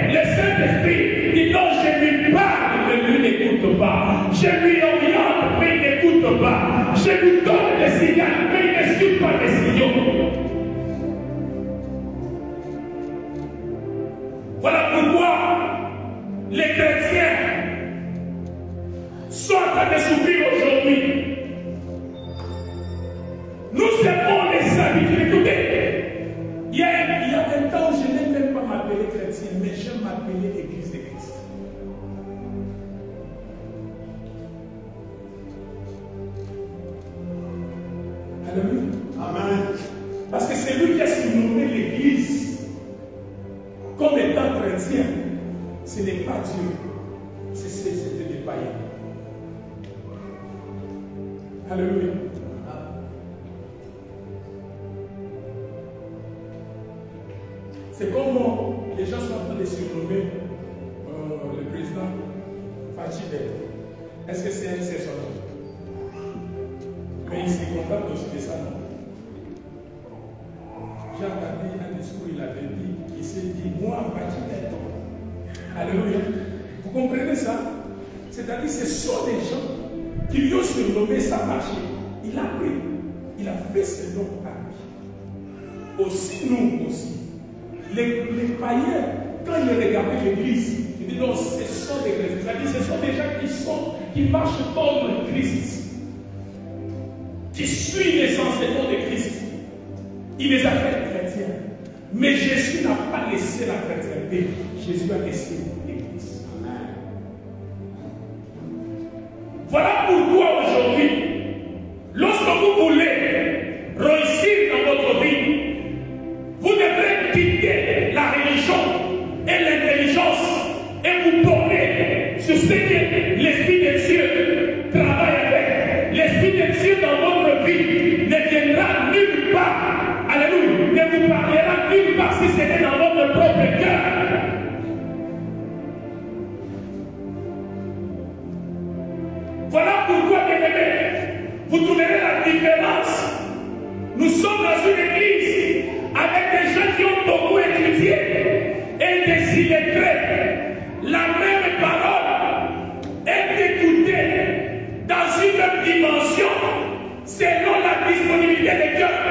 sont en train de souffrir aujourd'hui. Nous avons les habitudes. Écoutez, il y a un temps où je n'aime même pas m'appeler chrétien, mais j'aime m'appeler Église de Christ. Alléluia. Amen. Parce que c'est lui qui a surnommé l'Église comme étant chrétien. Ce n'est pas Dieu, c'était des païens. Alléluia. C'est comme les gens sont en train de surnommer le président Fachibet. Est-ce que c'est son nom? Mais il se contente aussi de ça, non? J'ai entendu un discours, il avait dit, il s'est dit, moi, Fachibet. Alléluia. Vous comprenez ça? C'est-à-dire, ce sont des gens qui lui ont surnommé sa marché. Il a pris, il a fait ce nom à lui. Aussi, nous aussi. Les païens, quand ils regardaient l'église, ils disent non, ce sont des chrétiens. C'est-à-dire, ce sont des gens qui marchent comme Christ, qui suivent les enseignements de Christ. Ils les appellent chrétiens. Mais Jésus n'a pas laissé la chrétienté. Jésus a laissé l'église. Voilà pourquoi aujourd'hui, lorsque vous voulez réussir dans votre vie, vous devrez quitter la religion et l'intelligence et vous porter sur ce que l'Esprit de Dieu travaille avec. L'Esprit de Dieu dans votre vie ne viendra nulle part. Alléluia. Ne vous parlera nulle part si c'était dans votre propre cœur. Voilà pourquoi, bien-aimés, vous trouverez la différence. Nous sommes dans une église avec des gens qui ont beaucoup étudié et des illettrés. La même parole est écoutée dans une même dimension selon la disponibilité des cœurs.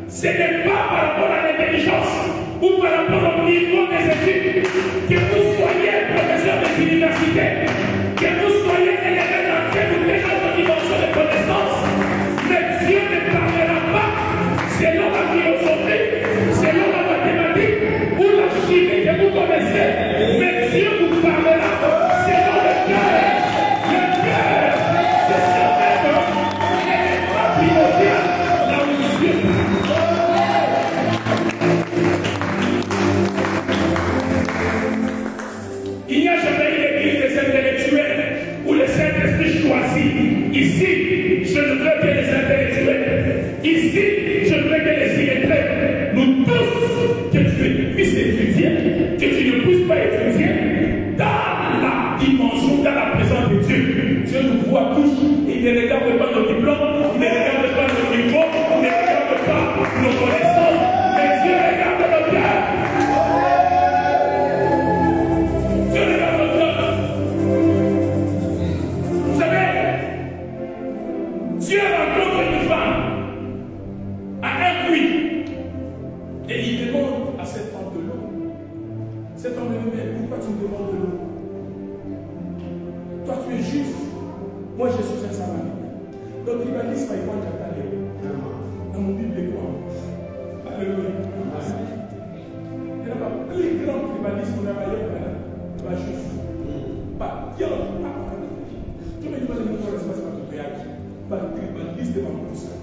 Ce n'est pas par rapport à l'intelligence ou par rapport au niveau des études. Que vous soyez professeur des universités, que vous soyez élevé dans telle autre dimension de connaissance, mais Dieu ne parlera pas selon la philosophie, selon la mathématique ou la chimie que vous connaissez, mais Dieu vous parlera selon le cœur. Le cœur, c'est certain, il n'est pas primordial là où Dieu. Il n'y a jamais une église des intellectuels où le Saint-Esprit choisit. Ici, je ne veux que les intellectuels. Ici, je veux que les illettrés. Nous tous, que tu puisses étudier, que tu ne puisses pas étudier, dans la dimension, dans la présence de Dieu. Dieu nous voit tous. Il ne regarde pas nos diplômes, il ne regarde pas nos niveaux, il ne regarde pas nos connaissances, mais Dieu regarde nos cœurs. Dieu regarde nos cœurs. Vous savez, Dieu rencontre une femme à un puits et il demande à cette femme de l'eau. Cette femme lui dit, pourquoi tu me demandes de l'eau? Toi tu es juif, moi je suis un Samaritain. Donc tribalisme est quoi dans mon Bible est quoi? Alléluia. Il n'y a pas plus grand tribalisme dans la pas juif. Pas bien, pas. Tu me dis pas de mon corps, c'est pas tout théâtre. Pas tribalisme devant tout ça.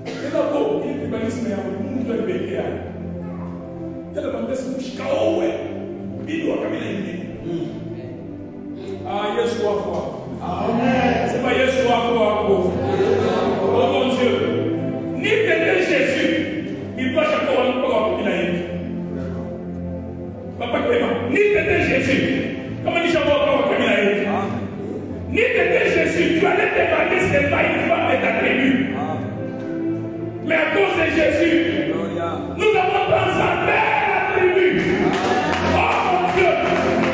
Et d'abord, il y a tribalisme et un monde de béquia. Il y a le bandit qui se caoue. Il doit caminer. Ah, yes, quoi. Amen. C'est pas yes, quoi. Oh mon Dieu. Ni t'aider Jésus, il doit chaque fois encore il a été. Papa Clément, ni t'aider Jésus. Comment dit chaque fois encore il a été? Ni t'aider Jésus, tu allais te marier, c'est pas une femme de ta tribu. Mais à cause de Jésus, nous avons transcendé la tribu. Oh mon Dieu,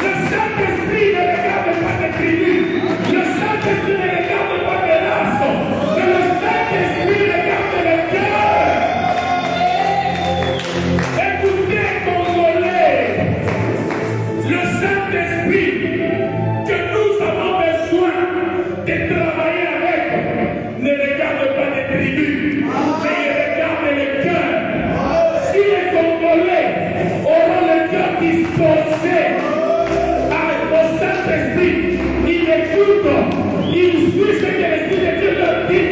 le Saint-Esprit ne regarde pas tes tribus. Le Saint-Esprit ne regarde pas tes races. Saint-Esprit, ils écoutent, ils suivent ce que l'Esprit de Dieu leur dit.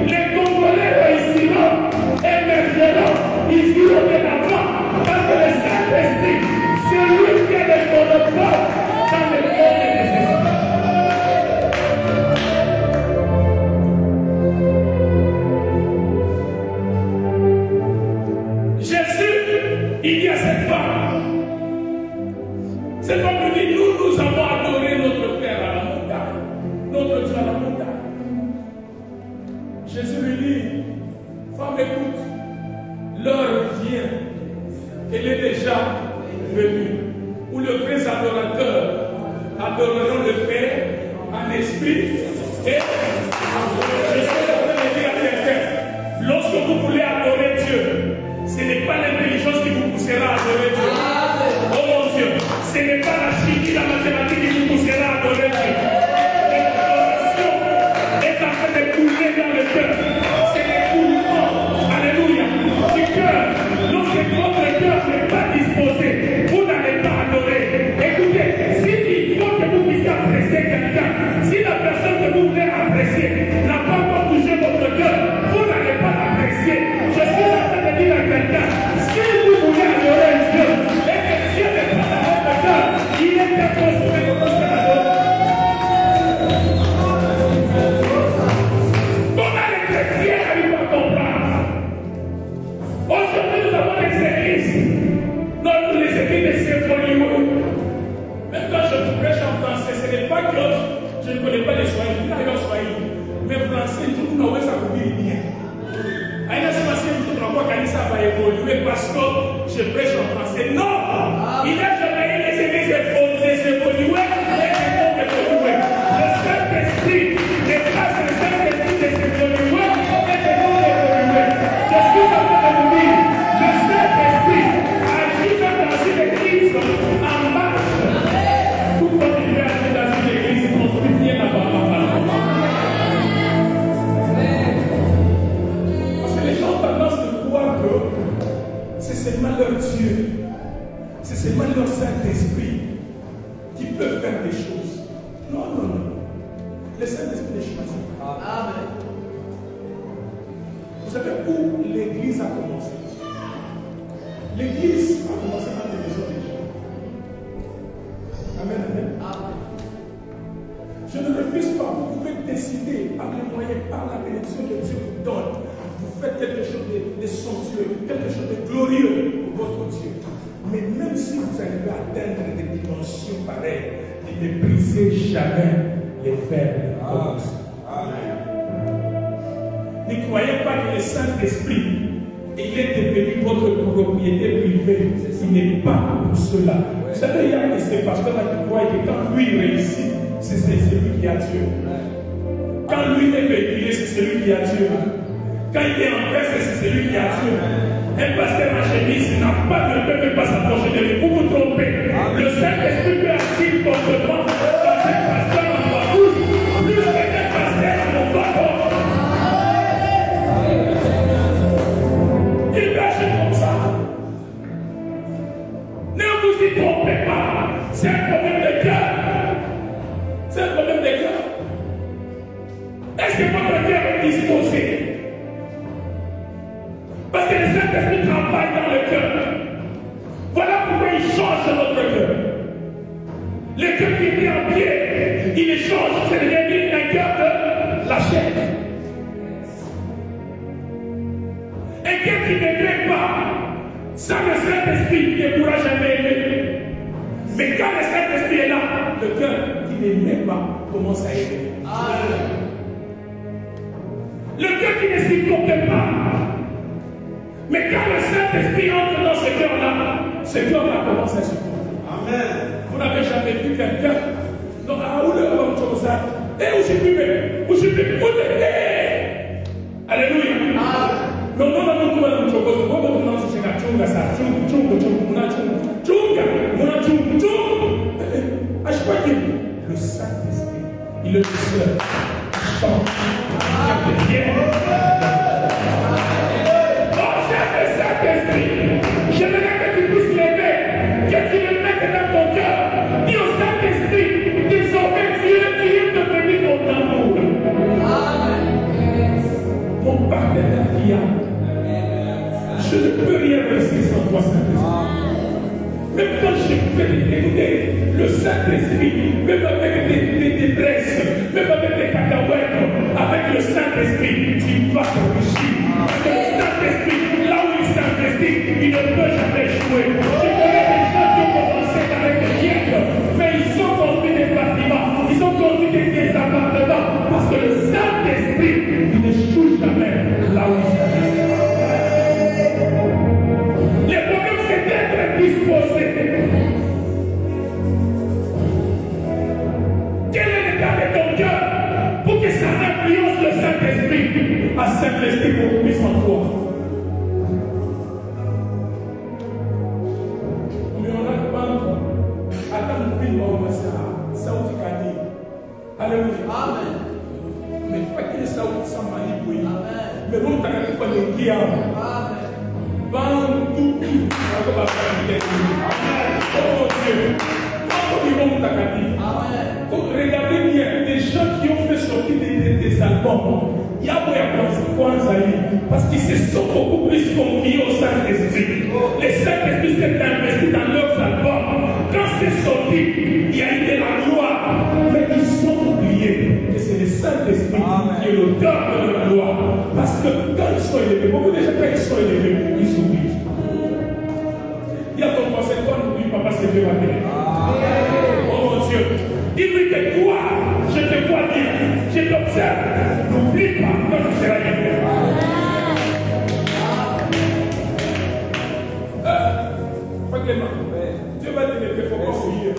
Les Congolais réussiront, émergeront, ils iront de l'avant, parce que le Saint-Esprit, c'est lui qui est le monopole dans le monde des esprits. Jésus, il dit à cette femme, cette femme lui dit, nous avons adoré notre Père à la montagne, notre Dieu à la montagne. Jésus lui dit, femme, écoute, l'heure vient, elle est déjà venue, où les vrais adorateurs adoreront le Père en esprit et en vérité. Je suis en train de dire à quelqu'un, lorsque vous voulez adorer Dieu, ce n'est pas l'intelligence qui vous poussera à adorer Dieu. Oh mon Dieu, ce n'est pas la chimie, la mathématique qui vous poussera à adorer Dieu. L'adoration est en train de couler dans le cœur. C'est l'écoulement, alléluia, du cœur. Lorsque votre cœur n'est pas disposé, vous n'allez pas adorer. Écoutez, s'il faut que vous puissiez apprécier quelqu'un, si la personne que vous voulez apprécier n'a pas encore touché votre cœur, vous n'allez pas l'apprécier. Je suis en train de dire à quelqu'un, si vous voulez adorer Dieu, et que Dieu n'est pas dans votre cœur, il est impossible que vous puissiez l'adorer. Comment les chrétiens n'arrivent pas à comprendre? Aujourd'hui, nous avons des églises, non, les églises de Symphonie. Même quand je prêche en français, ce n'est pas que je ne connais pas les Swahili, mais français, tout le monde ça vous dit bien. Va évoluer parce que je prêche en français. Non! Il a jamais eu les églises évoluer et les évoluer. Le Saint-Esprit n'est pas le Saint-Esprit des évoluer et des évoluer. Je suis en train de vous dire, le Saint-Esprit agit dans une église en marche. Tout comme il va agir dans une église construite bien avant. Parce que les gens tendance de croire que c'est seulement leur Dieu, c'est seulement leur Saint-Esprit qui peut faire des choses. Non, non, non. Le Saint-Esprit est choisi. Amen. Vous savez où l'Église a commencé? L'Église a commencé dans les maisons des gens. Amen, amen. Amen. Je ne refuse pas. Vous pouvez décider par les moyens, par la bénédiction que Dieu vous donne. Vous faites quelque chose de somptueux, quelque chose de glorieux pour votre Dieu. Mais même si vous arrivez à atteindre des dimensions pareilles, ne brisez jamais les faibles. Ne croyez pas que le Saint-Esprit, il est devenu votre propriété privée. Il n'est pas pour cela. Vous savez, il y a un de ces pasteurs qui croient que quand lui réussit, c'est celui qui a Dieu. Quand lui est véhiculé, c'est celui qui a Dieu. Quand il est en presse, c'est celui qui a Dieu. Un pasteur en chemise ne peut même pas s'approcher de lui. Vous vous trompez. Le Saint-Esprit peut agir complètement dans un pasteur en bambouche, plus qu'un pasteur en bambouche. Il peut agir comme ça. Ne vous y trompez pas. C'est un problème de cœur. C'est un problème de cœur. Est-ce que votre cœur est disposé? Parce que le Saint-Esprit travaille dans le cœur. Voilà pourquoi il change notre cœur. Le cœur qui était en pied, il change, c'est devenu un cœur de la chair. Un cœur qui n'aimait pas, sans le Saint-Esprit, il ne pourra jamais aimer. Mais quand le Saint-Esprit est là, le cœur qui n'aimait pas commence à aimer. Le cœur qui ne s'y comptait pas. Mais quand le Saint-Esprit entre dans ce cœur-là, ce cœur-là commence à se trouver. Amen. Vous n'avez jamais vu quelqu'un. Non, où le homme chose ça? Où je suis bébé? Où je suis bébé? Alléluia. Non, non, non, non, non, non, non, non, non, le Saint-Esprit, il est le seul qui chante. J'aimerais que tu puisses l'aimer, que tu le mettes dans ton cœur. Dis au Saint-Esprit, désormais infiable. Je ne peux rien rester sans toi, Saint-Esprit. Même quand je fais écouter le Saint-Esprit, même avec des détresses, même avec des cacahuètes, avec le Saint-Esprit, tu vas t'enrichir. Le Saint-Esprit, là où il s'investit, il ne peut jamais jouer. Je connais des gens qui ont commencé avec des pièces, mais ils ont construit des bâtiments, ils ont construit des appartements, parce que le Saint-Esprit, il ne joue jamais là où il s'investit. Le problème, c'est d'être disposé. Quel est l'état de ton cœur pour que ça influence le Saint-Esprit à s'investir beaucoup plus en toi? Mais on a demandé à tant de ça vous dit. Alléluia. Amen. Mais pas qu'il ça vous s'en manipule. Mais l'autre n'a pas de qui. Amen. Bantu, regardez bien, les gens qui ont fait sortir des albums, il y a parce qu'ils se sont beaucoup plus confiés au Saint-Esprit. Les Saint-Esprit s'est investi dans leurs albums. Quand c'est sorti, il y a eu de la gloire. Mais ils ont oublié que c'est le Saint-Esprit qui est l'auteur de leur gloire. Parce que quand ils sont élevés, beaucoup de gens, quand ils sont élevés, ils oublient. Il y a ton conseil, toi n'oublie pas parce que Dieu va t'aider. Oh mon Dieu, dis-lui que toi, je te vois dire, je t'observe, n'oublie pas quand tu seras élevé. Dieu va t'aider, il faut pas oublier.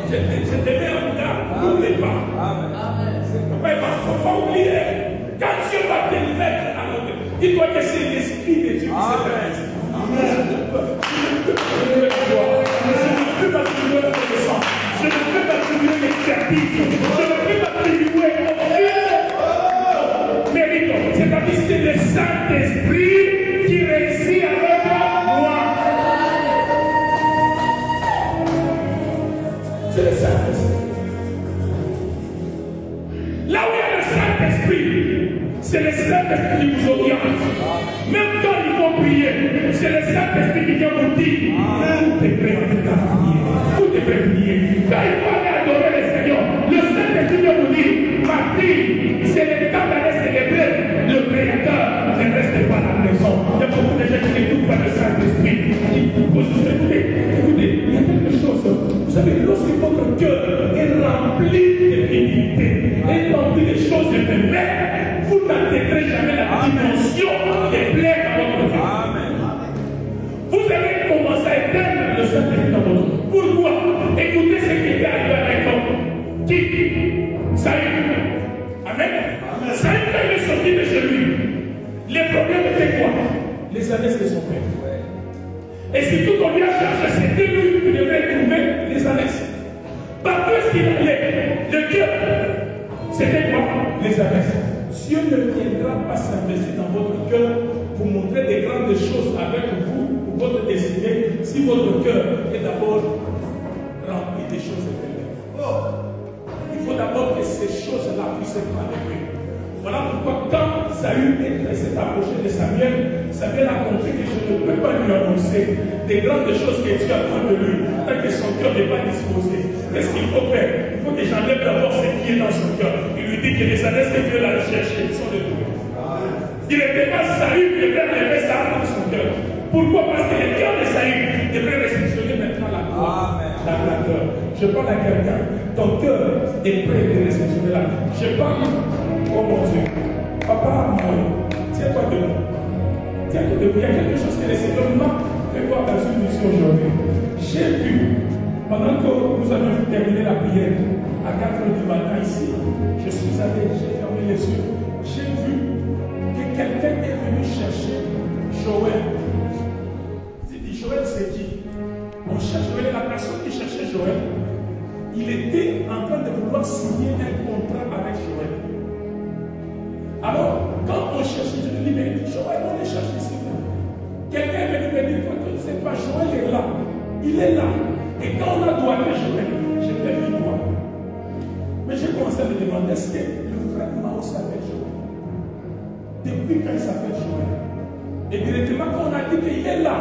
Je te mets en garde, n'oublie pas. Papa, il ne faut pas oublier. Quand Dieu va te mettre à l'autre, dis-toi que c'est l'Esprit de Dieu qui s'est fait. Je ne peux pas attribuer la connaissance. Je ne peux pas attribuer l'expertise. Je ne peux pas attribuer aucune mérite. C'est-à-dire que c'est le Saint-Esprit qui réussit avec moi. C'est le Saint-Esprit. Là où il y a le Saint-Esprit, c'est le Saint-Esprit qui vous oriente. Même quand ils vont prier, c'est le Saint-Esprit qui vient vous dire tout est prêt à prier. Tout est prêt à prier. Quand il faut aller adorer le Seigneur, le Saint-Esprit vient vous dire Martin, c'est le temps d'aller célébrer. Le Créateur ne reste pas à la maison. Il y a beaucoup de gens qui n'écoutent pas le Saint-Esprit. Écoutez, il y a quelque chose. Vous savez, lorsque votre cœur est rempli de divinité, est rempli de choses éphémères, vous n'intégrez jamais la dimension des plaies dans votre vie. Amen. Vous allez commencer à éteindre le Saint-Esprit dans votre vie. Pourquoi? Écoutez ce qui est arrivé avec l'homme. Qui? Saül. Amen. Saül, quand il est sorti de chez lui, les problèmes étaient quoi? Les annexes de son père. Et si tout on lui a cherché, c'était lui qui devait trouver les annexes. Partout où il allait, le Dieu, c'était quoi? Les annexes. Dieu ne viendra pas s'investir dans votre cœur pour montrer des grandes choses avec vous, pour votre destinée, si votre cœur est d'abord rempli des choses éphémères. Il faut d'abord que ces choses-là puissent être enlevées. Voilà pourquoi quand Saül s'est approché de Samuel, Samuel a compris que je ne peux pas lui annoncer des grandes choses que Dieu attend de lui, tant que son cœur n'est pas disposé. Qu'est-ce qu'il faut faire? Il faut que j'enlève d'abord ce qui est dans son cœur. Il lui dit que les annexes que Dieu l'a cherché sont de tout. Il n'était pas Saül qui devait enlever ça dans son cœur. Pourquoi? Parce que le cœur de Saül devrait réceptionner maintenant la gloire, la grandeur. Je parle à quelqu'un. Ton cœur est prêt de réceptionner la gloire. Je parle. Oh mon Dieu, papa, tiens-toi debout. Tiens-toi debout. Il y a quelque chose que le Seigneur m'a fait voir dans une mission aujourd'hui. J'ai vu, pendant que nous avions terminé la prière, à 4 h du matin ici, je suis allé, j'ai fermé les yeux. J'ai vu que quelqu'un est venu chercher Joël. J'ai dit, Joël, c'est qui? On cherche Joël, la personne qui cherchait Joël. Il était en train de vouloir signer un contrat avec Joël. Alors, quand on cherche, je lui dis, mais Joël, on les cherche ici. Quelqu'un est venu me dire, toi, tu ne sais pas, Joël est là. Il est là. Et quand on a douané Joël, j'ai perdu moi. Mais j'ai commencé à me demander, est-ce que le frère Mao s'appelle Joël? depuis quand il s'appelle Joël. Et directement, quand on a dit qu'il est là,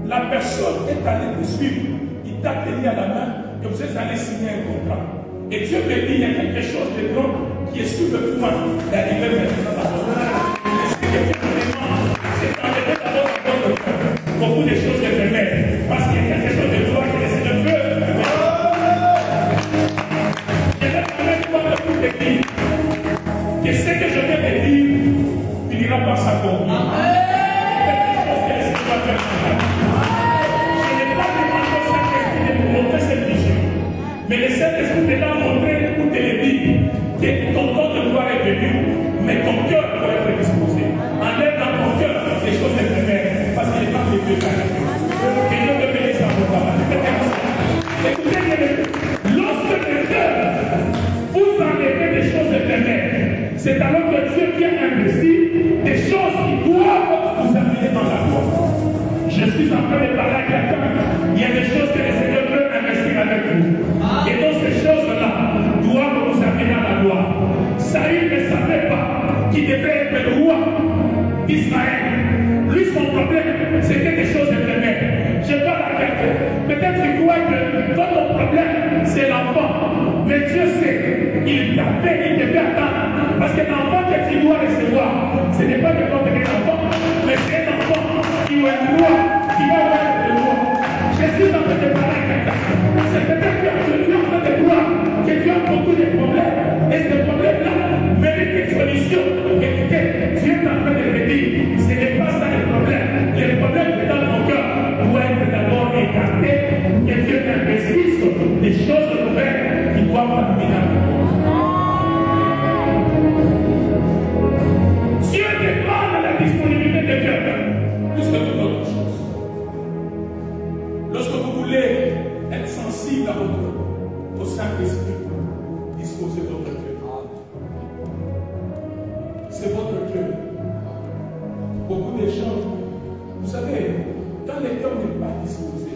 la personne est allée te suivre. Il t'a tenu à la main et vous êtes allé signer un contrat. Et Dieu me dit, il y a quelque chose de grand qui est sous le point d'arriver maintenant dans votre cœur. Et ce que Dieu me demande, c'est d'enlever d'abord dans votre cœur beaucoup de choses que je mets. Parce qu'il y a quelque chose de gloire qui est le feu. Je vais permettre moi de vous dire que ce que je viens de dire finira par s'accomplir. Quelque chose que le Seigneur va faire. Je n'ai pas demandé au Saint-Esprit de vous montrer cette vision. Mais le Saint-Esprit te l'a montré pour te le dire que ton temps de gloire est venu, mais ton cœur doit être disposé. Enlève dans ton cœur les choses éphémères, parce qu'il n'est pas de Dieu. Que Dieu te bénisse à votre travail. Écoutez, lorsque le cœur vous enlève des choses éphémères, c'est alors que Dieu vient investir des choses qui doivent vous amener dans la gloire. Je suis en train de parler à quelqu'un. Il y a des choses que le Seigneur veut investir avec vous. Et donc ces choses-là doivent vous amener à la gloire. Saül ne savait pas qu'il devait être le roi d'Israël. Lui, son problème, c'était des choses éphémères. Je parle à quelqu'un. Peut-être qu'il croit que toi, ton problème, c'est l'enfant. Mais Dieu sait, il devait attendre. Parce que l'enfant que tu dois recevoir, ce n'est pas n'importe quel enfant, mais c'est un enfant qui va être roi, qui va être le roi. Je suis en train de parler à quelqu'un. C'est peut-être que tu es en train de croire que tu as beaucoup de problèmes. Et ce problème-là mérite une solution. Écoutez, Dieu est en train de te dire, ce n'est pas ça le problème. Le problème qui est dans ton cœur doit être d'abord écarté. Que Dieu t'investisse des choses nouvelles qui doivent t'amener à la gloire. Dieu demande la disponibilité de quelqu'un plus que toute autre chose. Lorsque vous voulez être sensible au Saint-Esprit, disposez votre cœur. C'est votre cœur. Beaucoup de gens, vous savez, quand le cœur n'est pas disposé,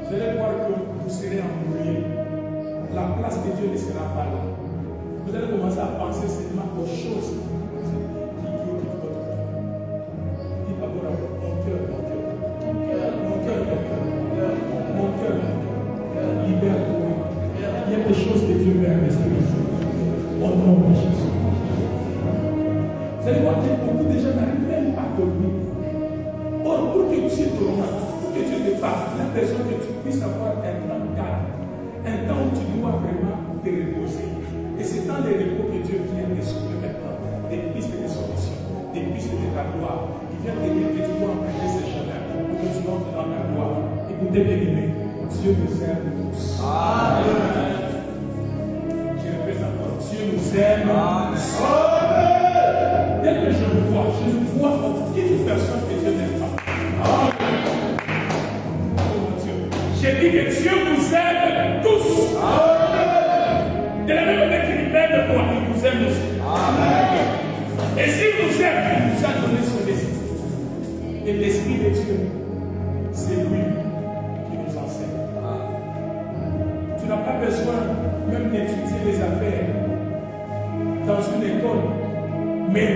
vous allez voir que vous serez embrouillé. La place de Dieu ne sera pas là. Vous allez commencer à penser seulement aux choses qui occupent votre cœur. Dites d'abord à mon cœur, libère-toi. Il y a des choses que Dieu veut investir. Au nom de Jésus. Vous allez voir que beaucoup de gens n'arrivent même pas à dormir. Or, pour que Dieu te rende, pour que Dieu te parle, il a besoin que tu puisses avoir un temps calme. Un temps où tu dois vraiment te reposer. Et c'est dans les repos que Dieu vient te souffler maintenant des pistes de solution, des pistes de ta gloire. Il vient te dire que tu dois emprunter ce chemin pour que tu entres dans ta gloire. Écoutez, bien-aimés, Dieu nous aime tous. Amen. Je répète encore, Dieu nous aime. Dès que je le vois, je ne vois aucune personne que Dieu n'aime pas. Amen. Oh mon Dieu. J'ai dit que Dieu vous aime tous. Amen. De la même manière qu'il m'aime moi, il vous aime aussi. Amen. Et s'il nous aime, il nous a donné son esprit. Et l'esprit de Dieu, c'est lui qui nous enseigne. Tu n'as pas besoin même d'étudier les affaires dans une école. Mais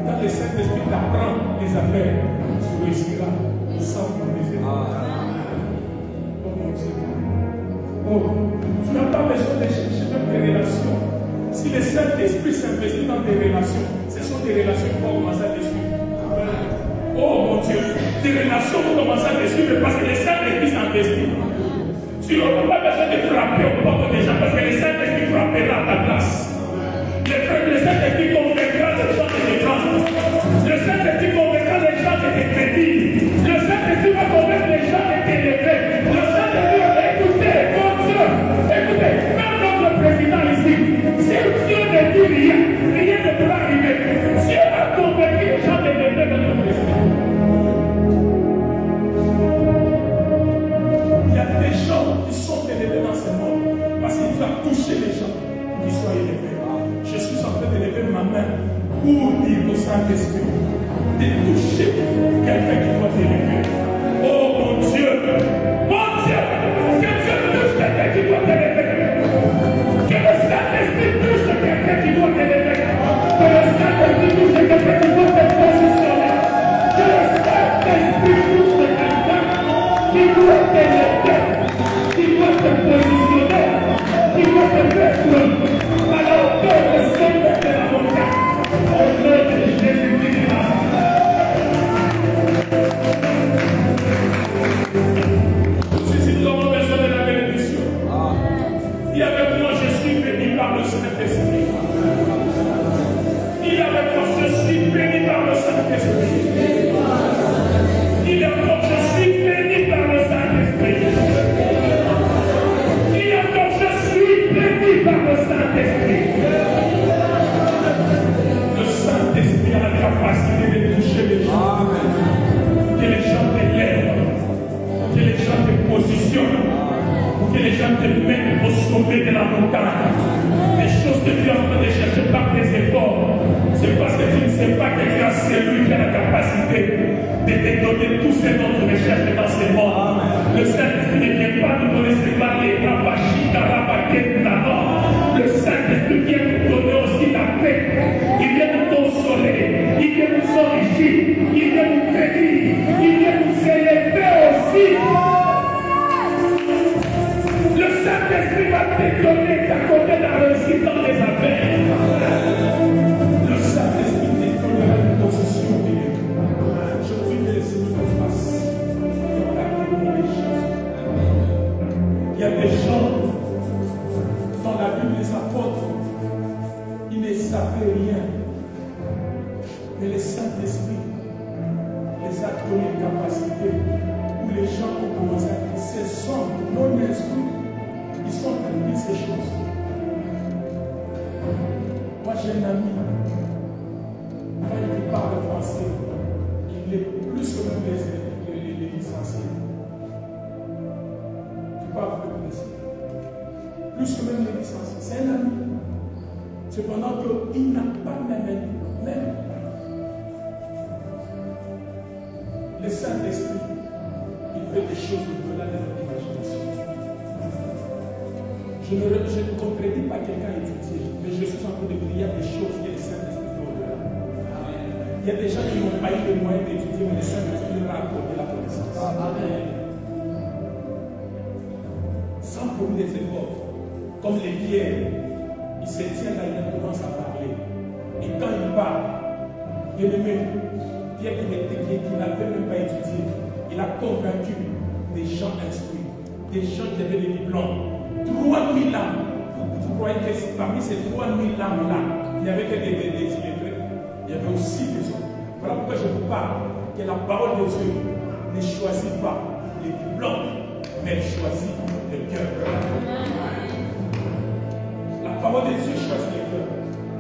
quand le Saint-Esprit t'apprend les affaires, tu réussiras sans problème. Oh mon Dieu. Oh, tu n'as pas besoin de chercher même des relations. Si le Saint-Esprit s'investit dans des relations, ce sont des relations qui vont commencer à te suivre. Oh mon Dieu, des relations vont commencer à te suivre parce que le Saint-Esprit s'investit. Tu n'auras pas besoin de frapper aux portes des gens parce que le Saint-Esprit frappera à ta place. Le Saint-Esprit convaincra les gens de te prendre. Le Saint-Esprit convaincra les gens de te crédit. Le Saint-Esprit va convaincre les gens de t'élever. Le Saint-Esprit va écouter, mon Dieu. Écoutez, même notre président ici, si Dieu ne dit rien, rien ne pourra arriver. Dieu a convaincu les gens de t'élever dans notre président. Il y a des gens qui sont élevés dans ce monde parce qu'il doit toucher les gens pour qu'ils soient élevés. Je suis en train de lever ma main pour dire au Saint-Esprit de toucher quelqu'un qui doit t'élever. Oh mon Dieu, que Dieu touche quelqu'un qui doit t'élever. Que le Saint-Esprit touche quelqu'un qui doit t'élever. que les gens te mettent au sommet de la montagne. Les choses que tu es en train de chercher par tes efforts, c'est parce que tu ne sais pas que tu as celui qui a la capacité de te donner tout ce dont tu recherches dans ce monde. Le Saint-Esprit ne vient pas nous donner seulement les rabachika, rabaquettes, la. Le Saint-Esprit vient nous donner aussi la paix. Il vient nous consoler. Il vient nous enrichir. Il vient nous bénir. Il vient nous élever aussi. Le Saint-Esprit va te donner, t'accorder la réussite dans les affaires. Le Saint-Esprit te donnera une position de Dieu. Je prie que le Seigneur te fasse dans la vie des choses. Il y a des gens dans la Bible des apôtres, ils ne savaient rien. Mais le Saint-Esprit les a donné une capacité où les gens ont commencé à dire ce sont non esprits. Ils sont en train de dire ces choses. Moi j'ai un ami, quand il parle français, il est plus que même les licenciés. Tu parles de ici. Plus que même les licenciés. C'est un ami. Cependant qu'il n'a pas même le Saint-Esprit, il fait des choses au-delà de notre imagination. Je ne contredis pas quelqu'un étudié, mais je suis en train de dire qu'il y a des choses que le Saint-Esprit fait au-delà. Il y a des gens qui n'ont pas eu les moyens d'étudier, mais le Saint-Esprit leur a accordé la connaissance. Sans pour des efforts, comme les pierres, il se tient là, il commence à parler. Et quand il parle, il est même Pierre qui n'avait même pas étudié, il a convaincu des gens instruits, des gens qui avaient des diplômes. 3000 âmes. Vous croyez que parmi ces 3000 âmes-là, il n'y avait que des illettrés, il y avait aussi des autres. Voilà pourquoi je vous parle que la parole de Dieu ne choisit pas les diplômes, mais elle choisit le cœur. La parole de Dieu choisit le cœur.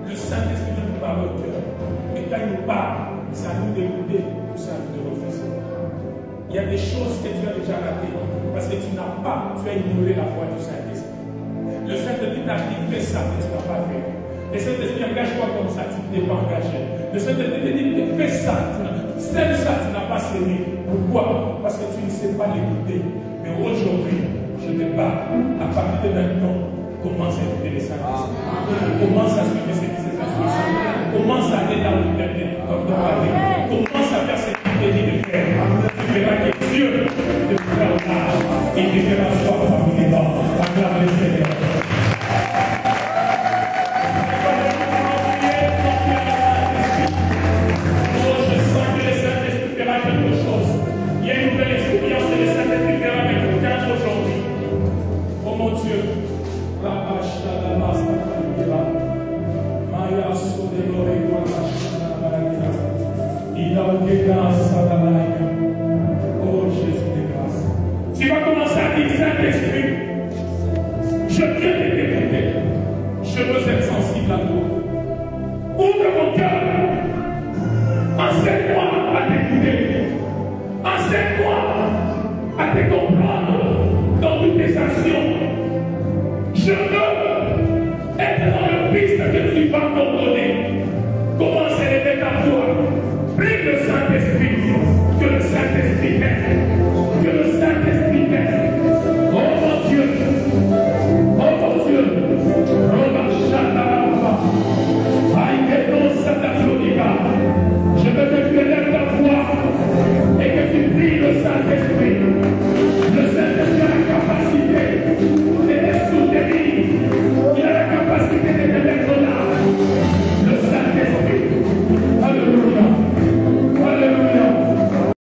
Le Saint-Esprit nous parle au cœur. Et quand il nous parle, c'est à nous d'écouter ou c'est à nous de refuser. Il y a des choses que tu as déjà ratées parce que tu n'as pas, tu as ignoré la voix du Saint-Esprit. Le Saint-Esprit t'a dit fais ça, mais tu n'as pas fait. Le Saint-Esprit engage-toi comme ça, tu ne t'es pas engagé. Le Saint-Esprit te dit fais ça, c'est ça, tu n'as pas servi. Pourquoi? Parce que tu ne sais pas l'écouter. Mais aujourd'hui, je te parle, à partir de maintenant, commence à écouter les Saint-Esprit. Commence à suivre ses instructions. Commence à aller là où il est. Commence à faire ce qu'il te dit de faire. Tu verras que Dieu te fera l'âge et te fera soi parmi les morts. Acclame le Seigneur. Oh, je sens que le Saint-Esprit fera quelque chose. Il y a une nouvelle expérience que le Saint-Esprit fera avec quelqu'un aujourd'hui. Oh mon Dieu. Maya Sodero Reguana. Il a